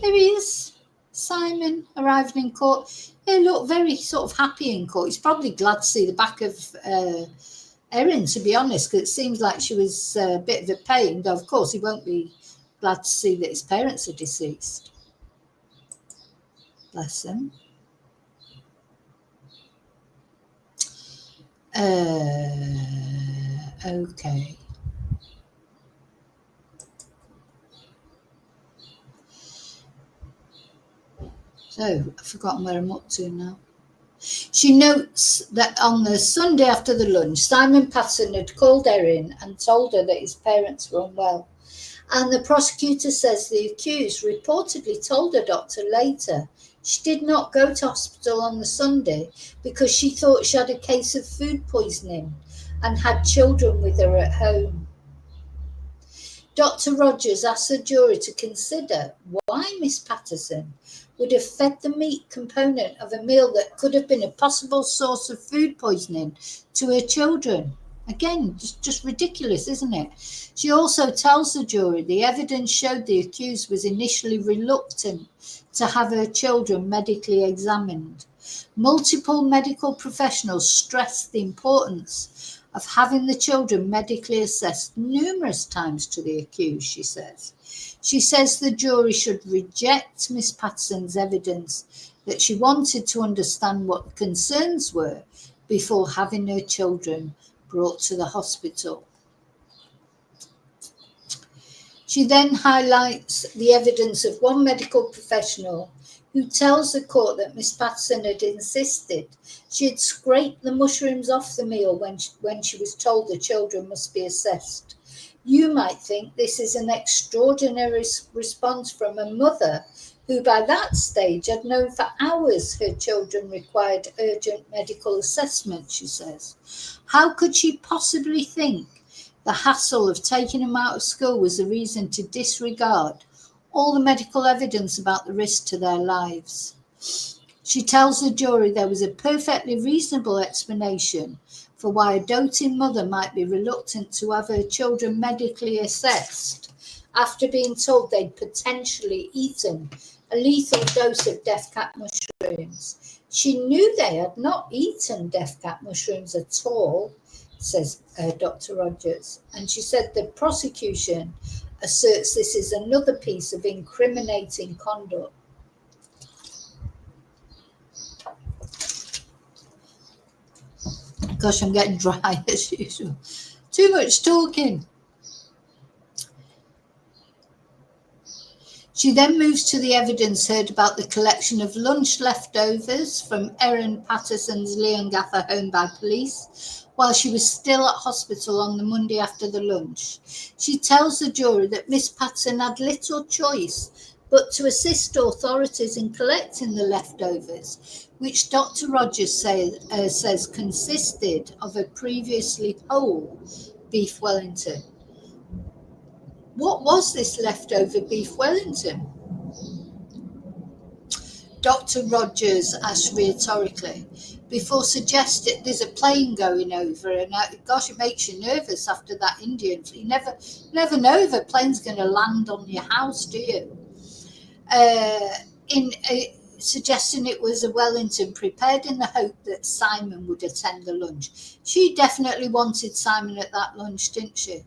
There he is, Simon, arriving in court. He looked very sort of happy in court. He's probably glad to see the back of Erin, to be honest, because it seems like she was a bit of a pain, though of course he won't be glad to see that his parents are deceased. Bless him. Okay. So, I've forgotten where I'm up to now. She notes that on the Sunday after the lunch, Simon Patterson had called Erin and told her that his parents were unwell. And the prosecutor says the accused reportedly told her doctor later she did not go to hospital on the Sunday because she thought she had a case of food poisoning and had children with her at home. Dr. Rogers asked the jury to consider why Miss Patterson would have fed the meat component of a meal that could have been a possible source of food poisoning to her children. Again, just ridiculous, isn't it? She also tells the jury the evidence showed the accused was initially reluctant to have her children medically examined. Multiple medical professionals stressed the importance of having the children medically assessed numerous times to the accused, she says. She says the jury should reject Miss Patterson's evidence that she wanted to understand what the concerns were before having her children brought to the hospital. She then highlights the evidence of one medical professional who tells the court that Miss Patterson had insisted she had scraped the mushrooms off the meal when she was told the children must be assessed. You might think this is an extraordinary response from a mother who by that stage had known for hours her children required urgent medical assessment, she says. How could she possibly think the hassle of taking them out of school was a reason to disregard all the medical evidence about the risk to their lives? She tells the jury there was a perfectly reasonable explanation for why a doting mother might be reluctant to have her children medically assessed after being told they'd potentially eaten a lethal dose of death cap mushrooms. She knew they had not eaten death cap mushrooms at all, says Dr. Rogers. And she said the prosecution asserts this is another piece of incriminating conduct. Gosh, I'm getting dry as usual. Too much talking. She then moves to the evidence heard about the collection of lunch leftovers from Erin Patterson's Leongatha home by police while she was still at hospital on the Monday after the lunch. She tells the jury that Miss Patterson had little choice but to assist authorities in collecting the leftovers, which Dr. Rogers says consisted of a previously whole beef Wellington. What was this leftover beef Wellington? Dr. Rogers asked rhetorically, before suggesting there's a plane going over, and gosh, it makes you nervous after that Indian. You never know if a plane's going to land on your house, do you? in suggesting it was a Wellington prepared in the hope that Simon would attend the lunch. She definitely wanted Simon at that lunch, didn't she?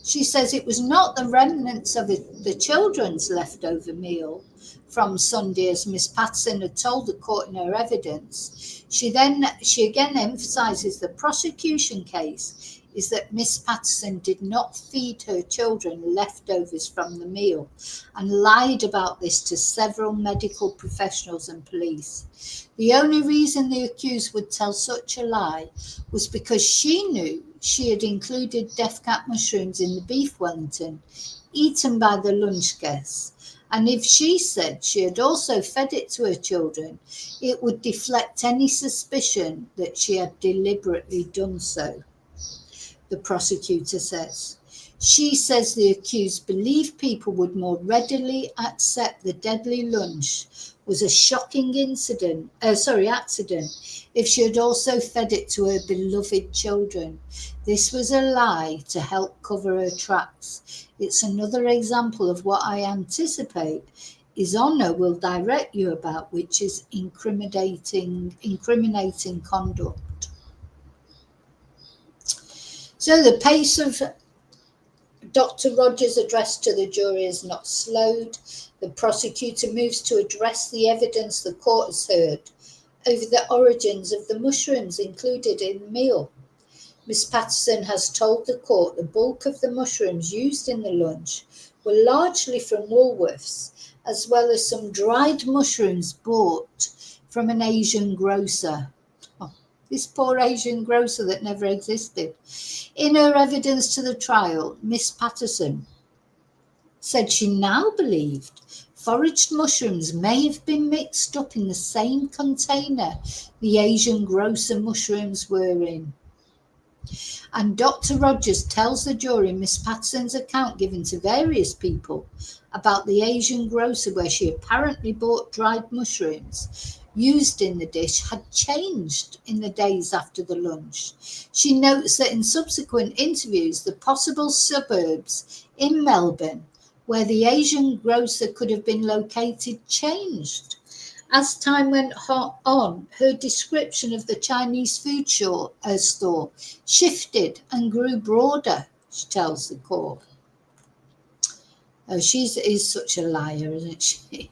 She says it was not the remnants of the children's leftover meal from Sunday, as Miss Patterson had told the court in her evidence. She again emphasises the prosecution case is that Miss Patterson did not feed her children leftovers from the meal and lied about this to several medical professionals and police. The only reason the accused would tell such a lie was because she knew she had included death cap mushrooms in the beef Wellington eaten by the lunch guests, and if she said she had also fed it to her children, it would deflect any suspicion that she had deliberately done so, the prosecutor says. She says the accused believed people would more readily accept the deadly lunch was a shocking accident if she had also fed it to her beloved children. This was a lie to help cover her tracks. It's another example of what I anticipate His Honour will direct you about, which is incriminating conduct. So the pace of Dr. Rogers' address to the jury is not slowed. The prosecutor moves to address the evidence the court has heard over the origins of the mushrooms included in the meal. Miss Patterson has told the court the bulk of the mushrooms used in the lunch were largely from Woolworths, as well as some dried mushrooms bought from an Asian grocer. This poor Asian grocer that never existed. In her evidence to the trial, Miss Patterson said she now believed foraged mushrooms may have been mixed up in the same container the Asian grocer mushrooms were in. And Dr. Rogers tells the jury Miss Patterson's account given to various people about the Asian grocer where she apparently bought dried mushrooms used in the dish had changed in the days after the lunch. She notes that in subsequent interviews, the possible suburbs in Melbourne where the Asian grocer could have been located changed. As time went on, her description of the Chinese food store shifted and grew broader, she tells the court. Oh, she is such a liar, isn't she?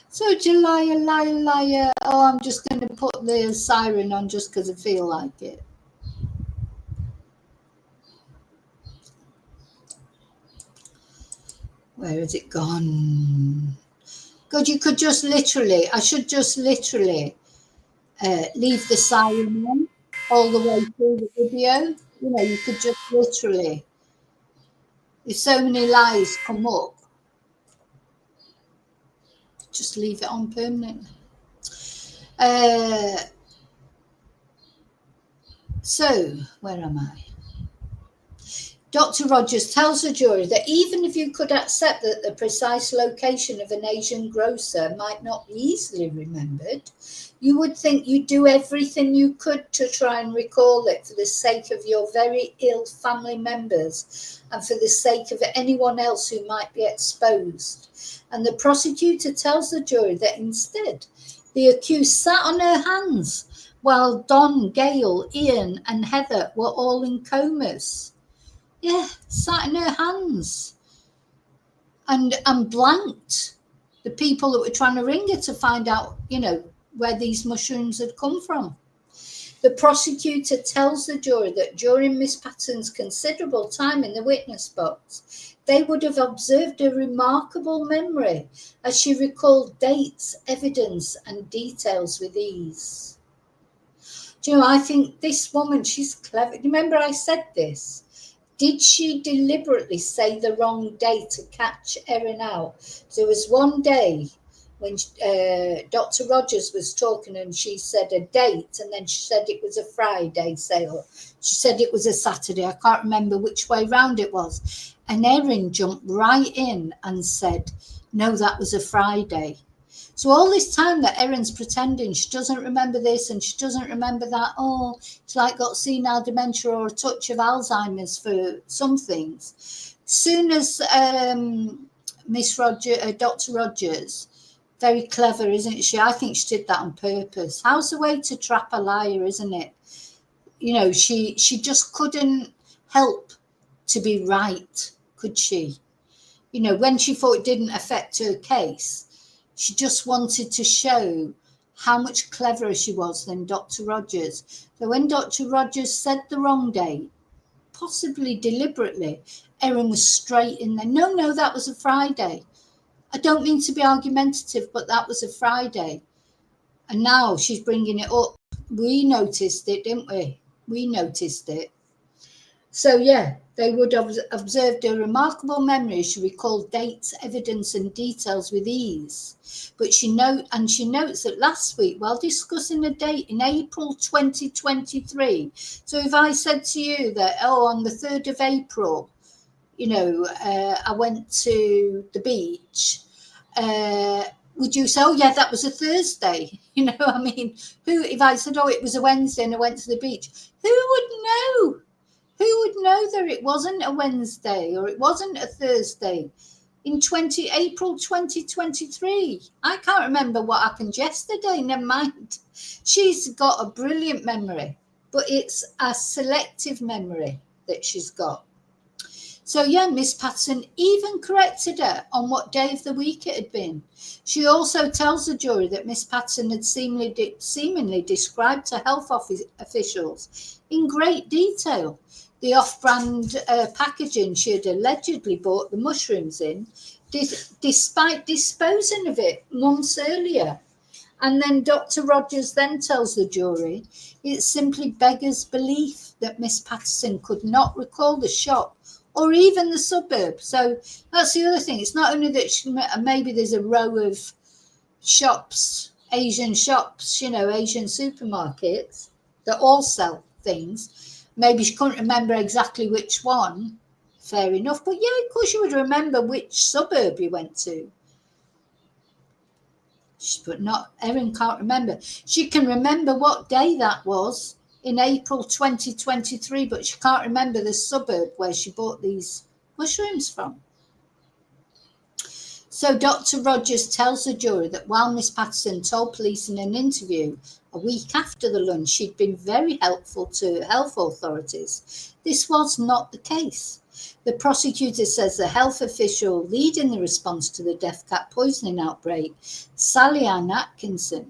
Such a liar, liar, liar. Oh, I'm just going to put the siren on just because I feel like it. Where has it gone? God, you could just literally, I should just literally leave the siren on all the way through the video. You know, you could just literally, if so many lies come up, just leave it on permanently. So, where am I? Dr. Rogers tells the jury that even if you could accept that the precise location of an Asian grocer might not be easily remembered, you would think you'd do everything you could to try and recall it for the sake of your very ill family members and for the sake of anyone else who might be exposed. And the prosecutor tells the jury that instead, the accused sat on her hands while Don, Gail, Ian and Heather were all in comas. Yeah, sat in her hands and blanked the people that were trying to ring her to find out, you know, where these mushrooms had come from. The prosecutor tells the jury that during Miss Patterson's considerable time in the witness box, they would have observed a remarkable memory as she recalled dates, evidence, and details with ease. Do you know, I think this woman, she's clever. Remember I said this? Did she deliberately say the wrong day to catch Erin out? There was one day when Dr. Rogers was talking and she said a date and then she said it was a Friday sale. She said it was a Saturday. I can't remember which way round it was. And Erin jumped right in and said, no, that was a Friday. So all this time that Erin's pretending she doesn't remember this and she doesn't remember that, oh, she's like got senile dementia or a touch of Alzheimer's for some things. Soon as Dr. Rogers, very clever, isn't she? I think she did that on purpose. How's the way to trap a liar, isn't it? You know, she just couldn't help to be right, could she? You know, when she thought it didn't affect her case, she just wanted to show how much cleverer she was than Dr. Rogers. So when Dr. Rogers said the wrong date, possibly deliberately, Erin was straight in there. No, that was a Friday. I don't mean to be argumentative, but that was a Friday. And now she's bringing it up. We noticed it, didn't we? We noticed it. So, yeah, they would have observed a remarkable memory. She recalled dates, evidence, and details with ease. But she notes that last week, while discussing a date in April 2023, so if I said to you that, on the 3rd of April, I went to the beach, would you say, yeah, that was a Thursday? I mean, if I said, it was a Wednesday and I went to the beach, who would know? Who would know that it wasn't a Wednesday or it wasn't a Thursday in April 2023? I can't remember what happened yesterday, never mind. She's got a brilliant memory, but it's a selective memory that she's got. So, yeah, Miss Patterson even corrected her on what day of the week it had been. She also tells the jury that Miss Patterson had seemingly described to health officials in great detail the off-brand packaging she had allegedly bought the mushrooms in, despite disposing of it months earlier. And then Dr. Rogers then tells the jury it simply beggars belief that Miss Patterson could not recall the shop or even the suburb. So that's the other thing. It's not only that maybe there's a row of shops, Asian shops, Asian supermarkets that all sell things. Maybe she couldn't remember exactly which one. Fair enough. But yeah, of course you would remember which suburb you went to. But Erin can't remember. She can remember what day that was in April 2023, but she can't remember the suburb where she bought these mushrooms from. So Dr. Rogers tells the jury that while Miss Patterson told police in an interview a week after the lunch she'd been very helpful to health authorities, this was not the case. The prosecutor says the health official leading the response to the death cat poisoning outbreak, Sally Ann Atkinson,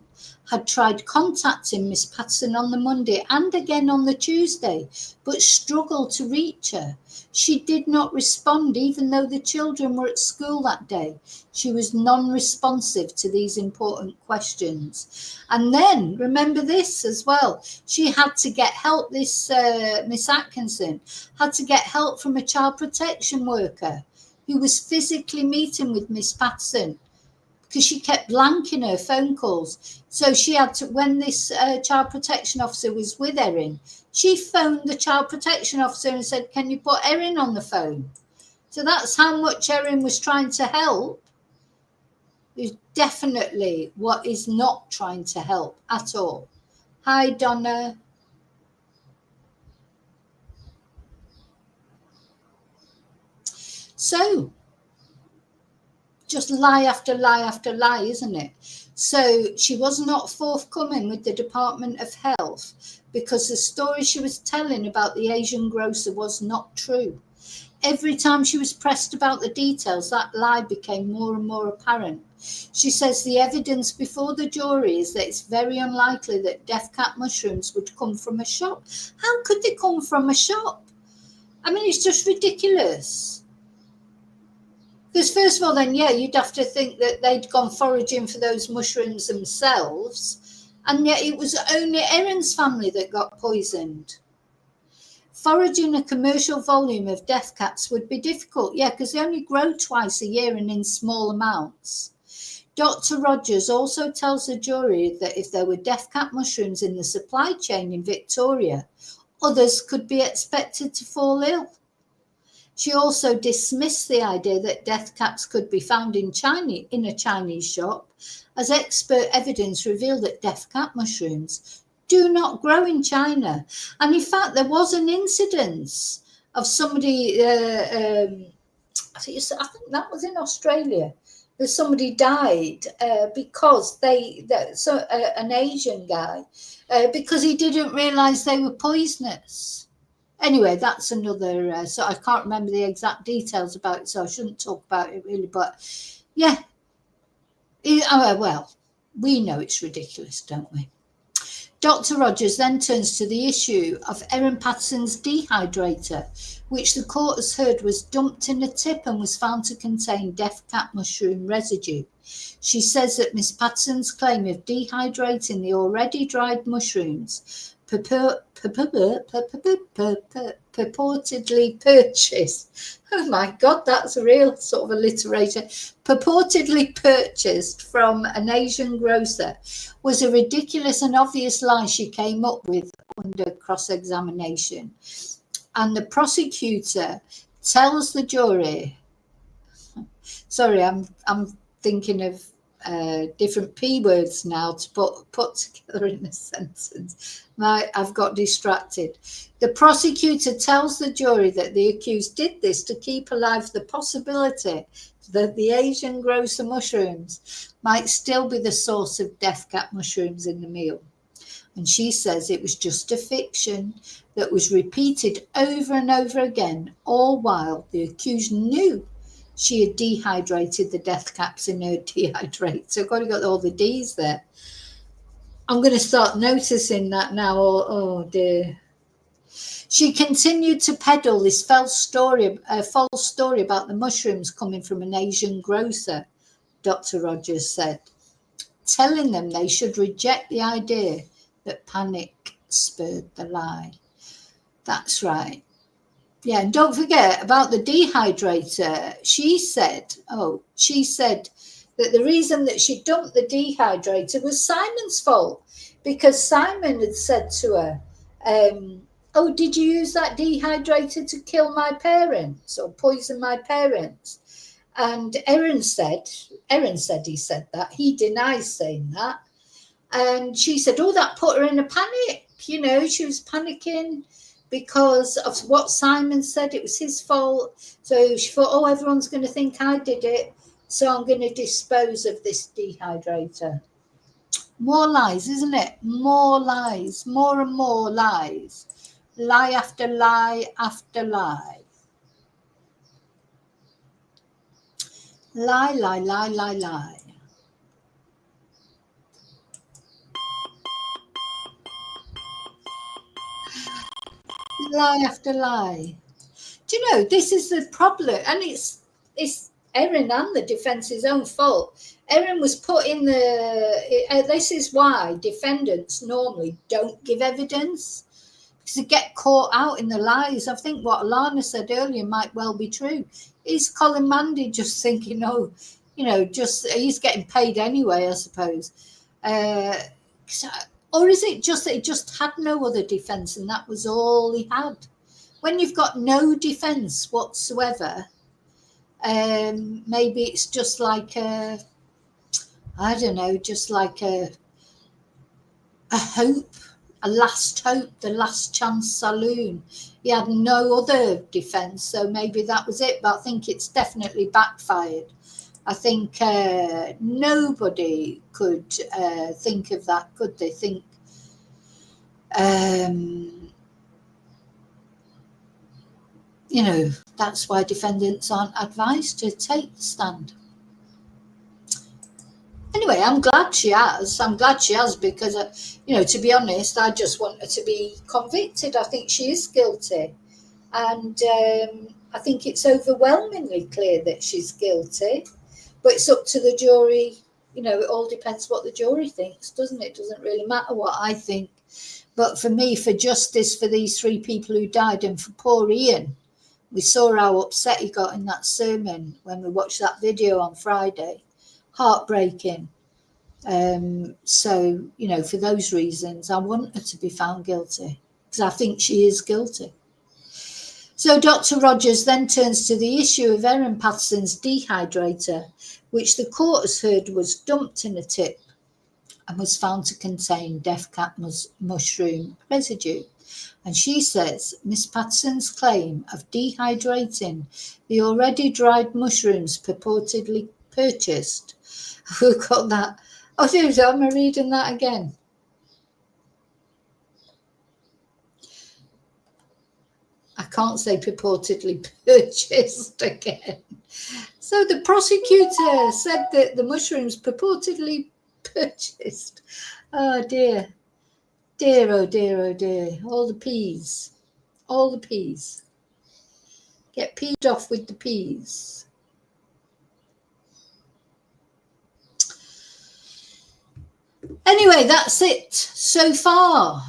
had tried contacting Miss Patterson on the Monday and again on the Tuesday, but struggled to reach her. She did not respond, even though the children were at school that day. She was non-responsive to these important questions. And then, remember this as well, she had to get help, Miss Atkinson, had to get help from a child protection worker who was physically meeting with Miss Patterson, because she kept blanking her phone calls. So she had to, when this child protection officer was with Erin, she phoned the child protection officer and said, can you put Erin on the phone? So that's how much Erin was trying to help. It's definitely what is not trying to help at all. Hi, Donna. So, just lie after lie after lie, isn't it? So she was not forthcoming with the Department of Health because the story she was telling about the Asian grocer was not true. Every time she was pressed about the details, that lie became more and more apparent. She says the evidence before the jury is that it's very unlikely that death cat mushrooms would come from a shop. How could they come from a shop? I mean, it's just ridiculous. Because first of all, then, yeah, you'd have to think that they'd gone foraging for those mushrooms themselves, and yet it was only Erin's family that got poisoned. Foraging a commercial volume of death cats would be difficult, yeah, because they only grow twice a year and in small amounts. Dr. Rogers also tells the jury that if there were death cat mushrooms in the supply chain in Victoria, others could be expected to fall ill. She also dismissed the idea that death cats could be found in a Chinese shop, as expert evidence revealed that death cat mushrooms do not grow in China. And in fact, there was an incidence of somebody I think that was in Australia. That somebody died because an Asian guy, because he didn't realise they were poisonous. Anyway, that's another. So I can't remember the exact details about it, so I shouldn't talk about it really. But yeah, well, we know it's ridiculous, don't we? Dr. Rogers then turns to the issue of Erin Patterson's dehydrator, which the court has heard was dumped in a tip and was found to contain death cap mushroom residue. She says that Miss Patterson's claim of dehydrating the already dried mushrooms purportedly purchased. Oh my God, that's a real sort of alliteration. Purportedly purchased from an Asian grocer was a ridiculous and obvious lie she came up with under cross-examination. And the prosecutor tells the jury, sorry, I'm thinking of different P words now to put together in a sentence. I've got distracted. The prosecutor tells the jury that the accused did this to keep alive the possibility that the Asian grocer mushrooms might still be the source of death cap mushrooms in the meal. And she says it was just a fiction that was repeated over and over again, all while the accused knew she had dehydrated the death caps in her dehydrator. So I've got all the D's there. I'm going to start noticing that now. Oh dear. She continued to peddle this false story about the mushrooms coming from an Asian grocer, Dr. Rogers said, telling them they should reject the idea that panic spurred the lie. That's right. Yeah, and don't forget about the dehydrator. She said that the reason that she dumped the dehydrator was Simon's fault, because Simon had said to her, oh, did you use that dehydrator to kill my parents or poison my parents? And Erin said he said that. He denies saying that. And she said, oh, that put her in a panic. You know, she was panicking because of what Simon said. It was his fault. So she thought, oh, everyone's going to think I did it, so I'm going to dispose of this dehydrator. More lies, isn't it? More lies, more and more lies. Lie after lie after lie. Lie, lie, lie, lie, lie. Lie after lie. Do you know, this is the problem, and it's Erin and the defence's own fault. Erin was put in this is why defendants normally don't give evidence, because they get caught out in the lies. I think what Alana said earlier might well be true. Is Colin Mandy just thinking, oh, you know, just he's getting paid anyway, I suppose. Or is it just that he just had no other defence and that was all he had? When you've got no defence whatsoever, maybe it's just like I don't know, just like a hope, a last hope, the last chance saloon. He had no other defence, so maybe that was it. But I think it's definitely backfired. I think nobody could think of that, could they? Think you know, that's why defendants aren't advised to take the stand. Anyway, I'm glad she has. Because, you know, to be honest, I just want her to be convicted. I think she is guilty. And I think it's overwhelmingly clear that she's guilty. But it's up to the jury. You know, it all depends what the jury thinks, doesn't it? It doesn't really matter what I think. But for me, for justice for these 3 people who died, and for poor Ian, we saw how upset he got in that sermon when we watched that video on Friday. Heartbreaking. So, you know, for those reasons, I want her to be found guilty, because I think she is guilty. So Dr. Rogers then turns to the issue of Erin Patterson's dehydrator, which the court has heard was dumped in a tip and was found to contain death cap mushroom residue. And she says Miss Patterson's claim of dehydrating the already dried mushrooms purportedly purchased. Who got that? Oh, dude, am I reading that again? I can't say purportedly purchased again. So the prosecutor said that the mushrooms purportedly purchased. Oh dear. Dear, oh dear, oh dear. All the peas. All the peas. Get peed off with the peas. Anyway, that's it. So far.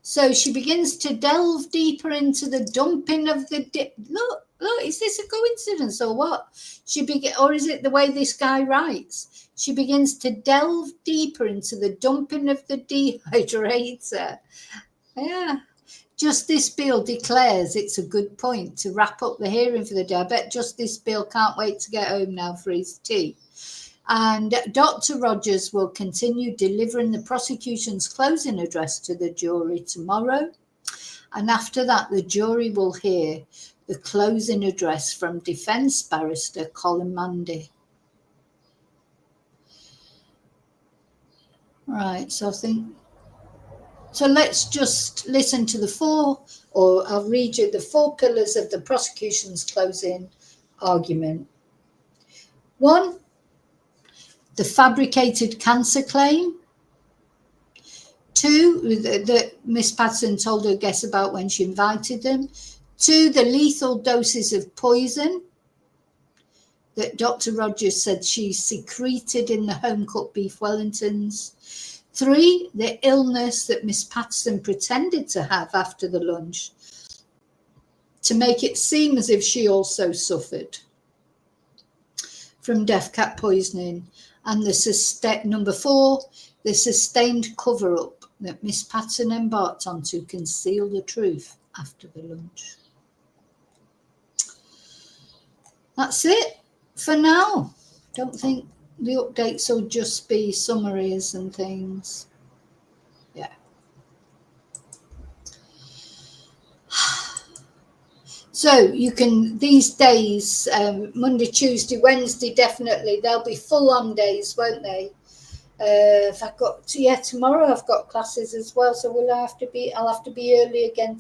So she begins to delve deeper into the dumping of the look, is this a coincidence or what? Or is it the way this guy writes? She begins to delve deeper into the dumping of the dehydrator. Yeah. Justice Bill declares it's a good point to wrap up the hearing for the day. I bet Justice Bill can't wait to get home now for his tea. And Dr. Rogers will continue delivering the prosecution's closing address to the jury tomorrow. And after that, the jury will hear the closing address from defence barrister Colin Mandy. Right, so let's just listen to I'll read you the 4 pillars of the prosecution's closing argument. 1, the fabricated cancer claim. 2, that Miss Patterson told her guests about when she invited them. 2, the lethal doses of poison that Dr. Rogers said she secreted in the home-cooked beef Wellingtons. 3, the illness that Miss Patterson pretended to have after the lunch to make it seem as if she also suffered from death cap poisoning. And number 4, the sustained cover-up that Miss Patterson embarked on to conceal the truth after the lunch. That's it for now. Don't think the updates will just be summaries and things. Yeah. So you can, these days, Monday, Tuesday, Wednesday, definitely, they'll be full-on days, won't they? Tomorrow I've got classes as well, so I'll have to be early again,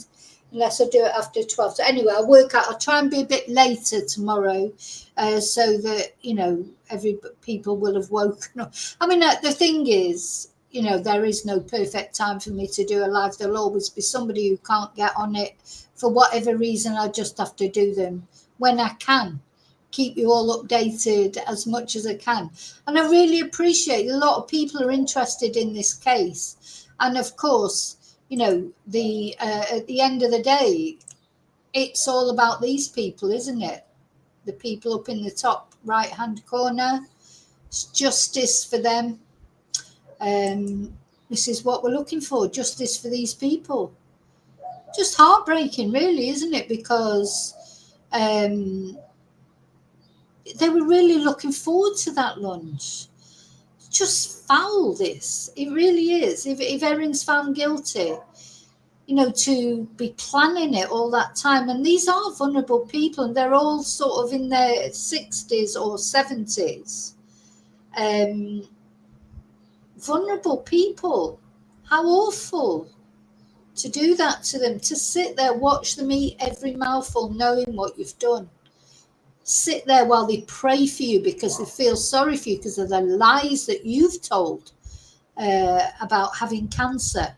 unless I do it after 12. So anyway, I'll try and be a bit later tomorrow, so that, people will have woken up. I mean, the thing is, there is no perfect time for me to do a live. There'll always be somebody who can't get on it for whatever reason. I just have to do them when I can. Keep you all updated as much as I can. And I really appreciate a lot of people are interested in this case. And of course, at the end of the day, it's all about these people, isn't it? The people up in the top right-hand corner. It's justice for them. This is what we're looking for, justice for these people. Just heartbreaking, really, isn't it? Because they were really looking forward to that lunch. Just foul, this. It really is. If Erin's found guilty, to be planning it all that time. And these are vulnerable people, and they're all sort of in their 60s or 70s. Vulnerable people. How awful to do that to them, to sit there, watch them eat every mouthful, knowing what you've done. Sit there while they pray for you because they feel sorry for you because of the lies that you've told about having cancer,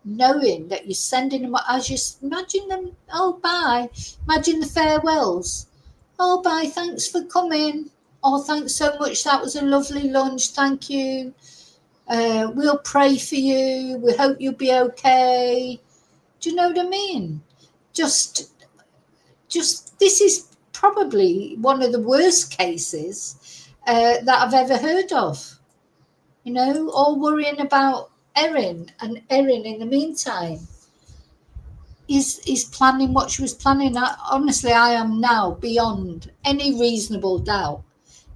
knowing that you're sending them, as you imagine them, oh, bye. Imagine the farewells. Oh, bye, thanks for coming. Oh, thanks so much. That was a lovely lunch. Thank you. We'll pray for you. We hope you'll be okay. Do you know what I mean? Just this is probably one of the worst cases that I've ever heard of. All worrying about Erin, and Erin in the meantime is planning what she was planning. Honestly, I am now beyond any reasonable doubt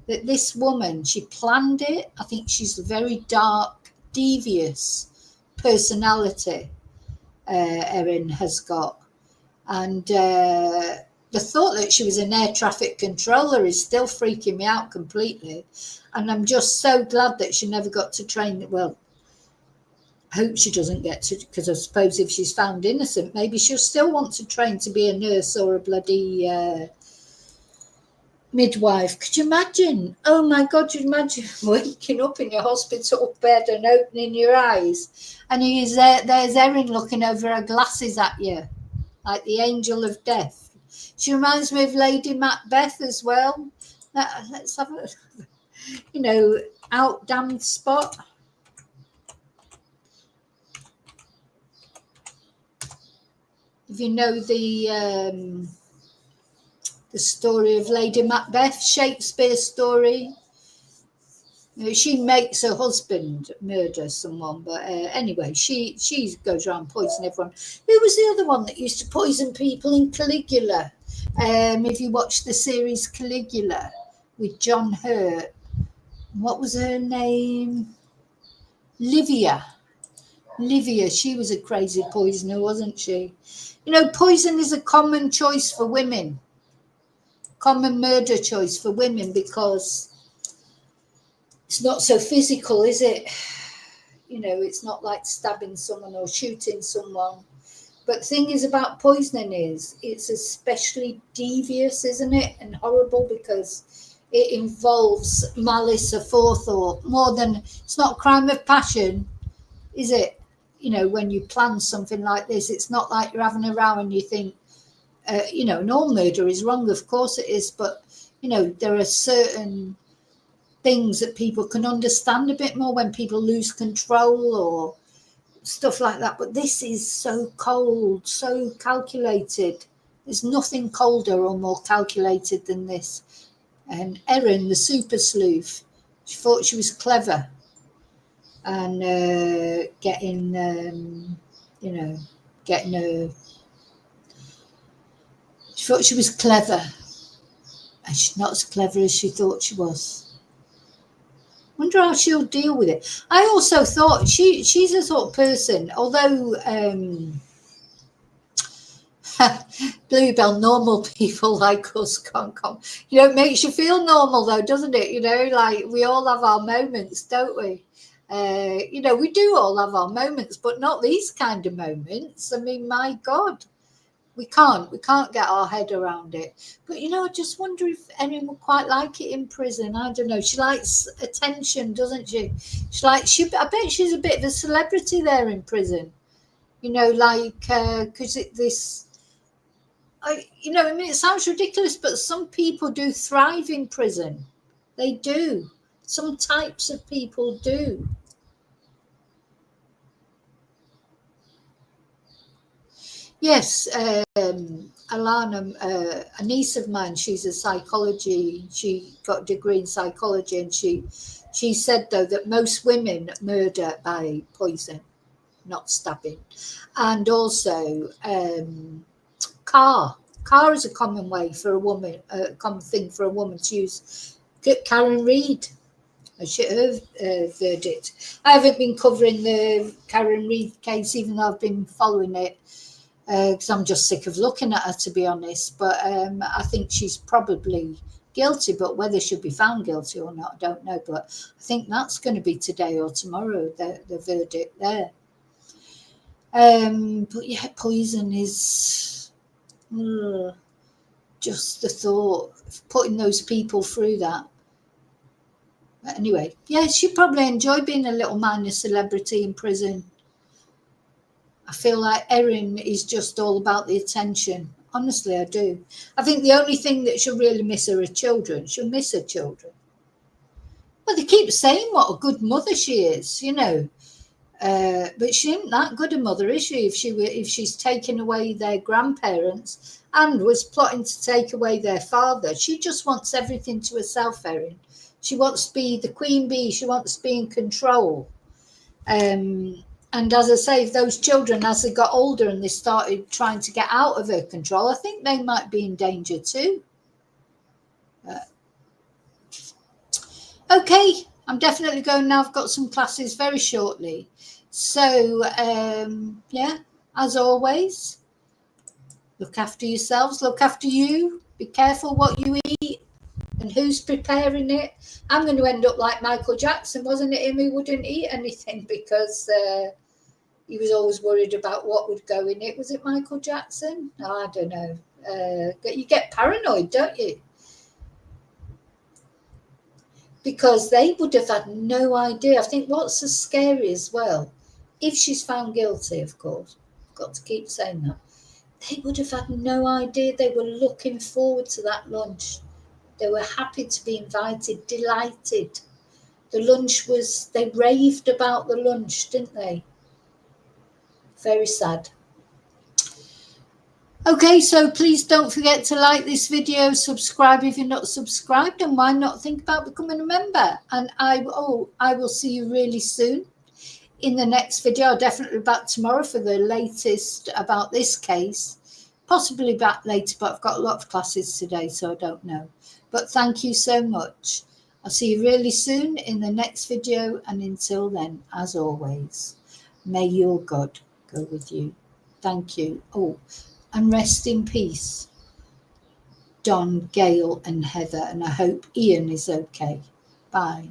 that this woman, she planned it. I think she's a very dark, devious personality, Erin has got. And the thought that she was an air traffic controller is still freaking me out completely. And I'm just so glad that she never got to train. Well, I hope she doesn't get to, because I suppose if she's found innocent, maybe she'll still want to train to be a nurse or a bloody midwife. Could you imagine? Oh my God, you'd imagine waking up in your hospital bed and opening your eyes, and there's Erin looking over her glasses at you, like the angel of death. She reminds me of Lady Macbeth as well. Let's have a, out damned spot. If you know the story of Lady Macbeth, Shakespeare's story, she makes her husband murder someone, but anyway, she goes around poisoning everyone. Who was the other one that used to poison people in Caligula? If you watch the series Caligula with John Hurt, what was her name? Livia, she was a crazy poisoner, wasn't she? Poison is a common choice for women, common murder choice for women, because it's not so physical, is it? It's not like stabbing someone or shooting someone. But the thing is about poisoning is it's especially devious, isn't it? And horrible, because it involves malice aforethought more than, it's not a crime of passion, is it? When you plan something like this, it's not like you're having a row and you think, and all murder is wrong, of course it is, but, there are certain things that people can understand a bit more when people lose control or stuff like that. But this is so cold, so calculated. There's nothing colder or more calculated than this. And Erin, the super sleuth, she thought she was clever and getting her. She thought she was clever, and she's not as clever as she thought she was. Wonder how she'll deal with it. I also thought she's a sort of person, although Bluebell, normal people like us can't come. It makes you feel normal though, doesn't it? Like we all have our moments, don't we? We do all have our moments, but not these kind of moments. I mean, my God. We can't get our head around it. But I just wonder if anyone would quite like it in prison. I don't know. She likes attention, doesn't she? I bet she's a bit of a celebrity there in prison. Because it sounds ridiculous, but some people do thrive in prison. They do. Some types of people do. Yes, Alana, a niece of mine, she's a psychology, she got a degree in psychology, and she said, though, that most women murder by poison, not stabbing. And also, car is a common way for a woman, a common thing for a woman to use. Karen Reid, her verdict. I haven't been covering the Karen Reid case, even though I've been following it, because I'm just sick of looking at her, to be honest. But I think she's probably guilty, but whether she'll be found guilty or not, I don't know. But I think that's going to be today or tomorrow, the verdict there. But yeah, poison is just the thought of putting those people through that. But anyway, yeah, she'd probably enjoy being a little minor celebrity in prison. I feel like Erin is just all about the attention. Honestly, I do. I think the only thing that she'll really miss are her children. She'll miss her children. Well, they keep saying what a good mother she is, but she isn't that good a mother, is she? If she's taken away their grandparents and was plotting to take away their father, she just wants everything to herself, Erin. She wants to be the queen bee. She wants to be in control. And as I say, if those children, as they got older and they started trying to get out of her control, I think they might be in danger too. Okay, I'm definitely going now. I've got some classes very shortly. So, yeah, as always, look after yourselves, look after you, be careful what you eat and who's preparing it. I'm going to end up like Michael Jackson, wasn't it him who wouldn't eat anything because he was always worried about what would go in it. Was it Michael Jackson? I don't know. You get paranoid, don't you? Because they would have had no idea. I think what's so scary as well, if she's found guilty, of course, I've got to keep saying that, they would have had no idea. They were looking forward to that lunch. They were happy to be invited, delighted. The lunch was, they raved about the lunch, didn't they? Very sad. Okay, so please don't forget to like this video, subscribe if you're not subscribed, and why not think about becoming a member? And I will see you really soon in the next video. I'll definitely be back tomorrow for the latest about this case, possibly back later, but I've got a lot of classes today, so I don't know. But thank you so much. I'll see you really soon in the next video, and until then, as always, may your God go with you. Thank you. Oh, and rest in peace, Don, Gail, and Heather, and I hope Ian is okay. Bye.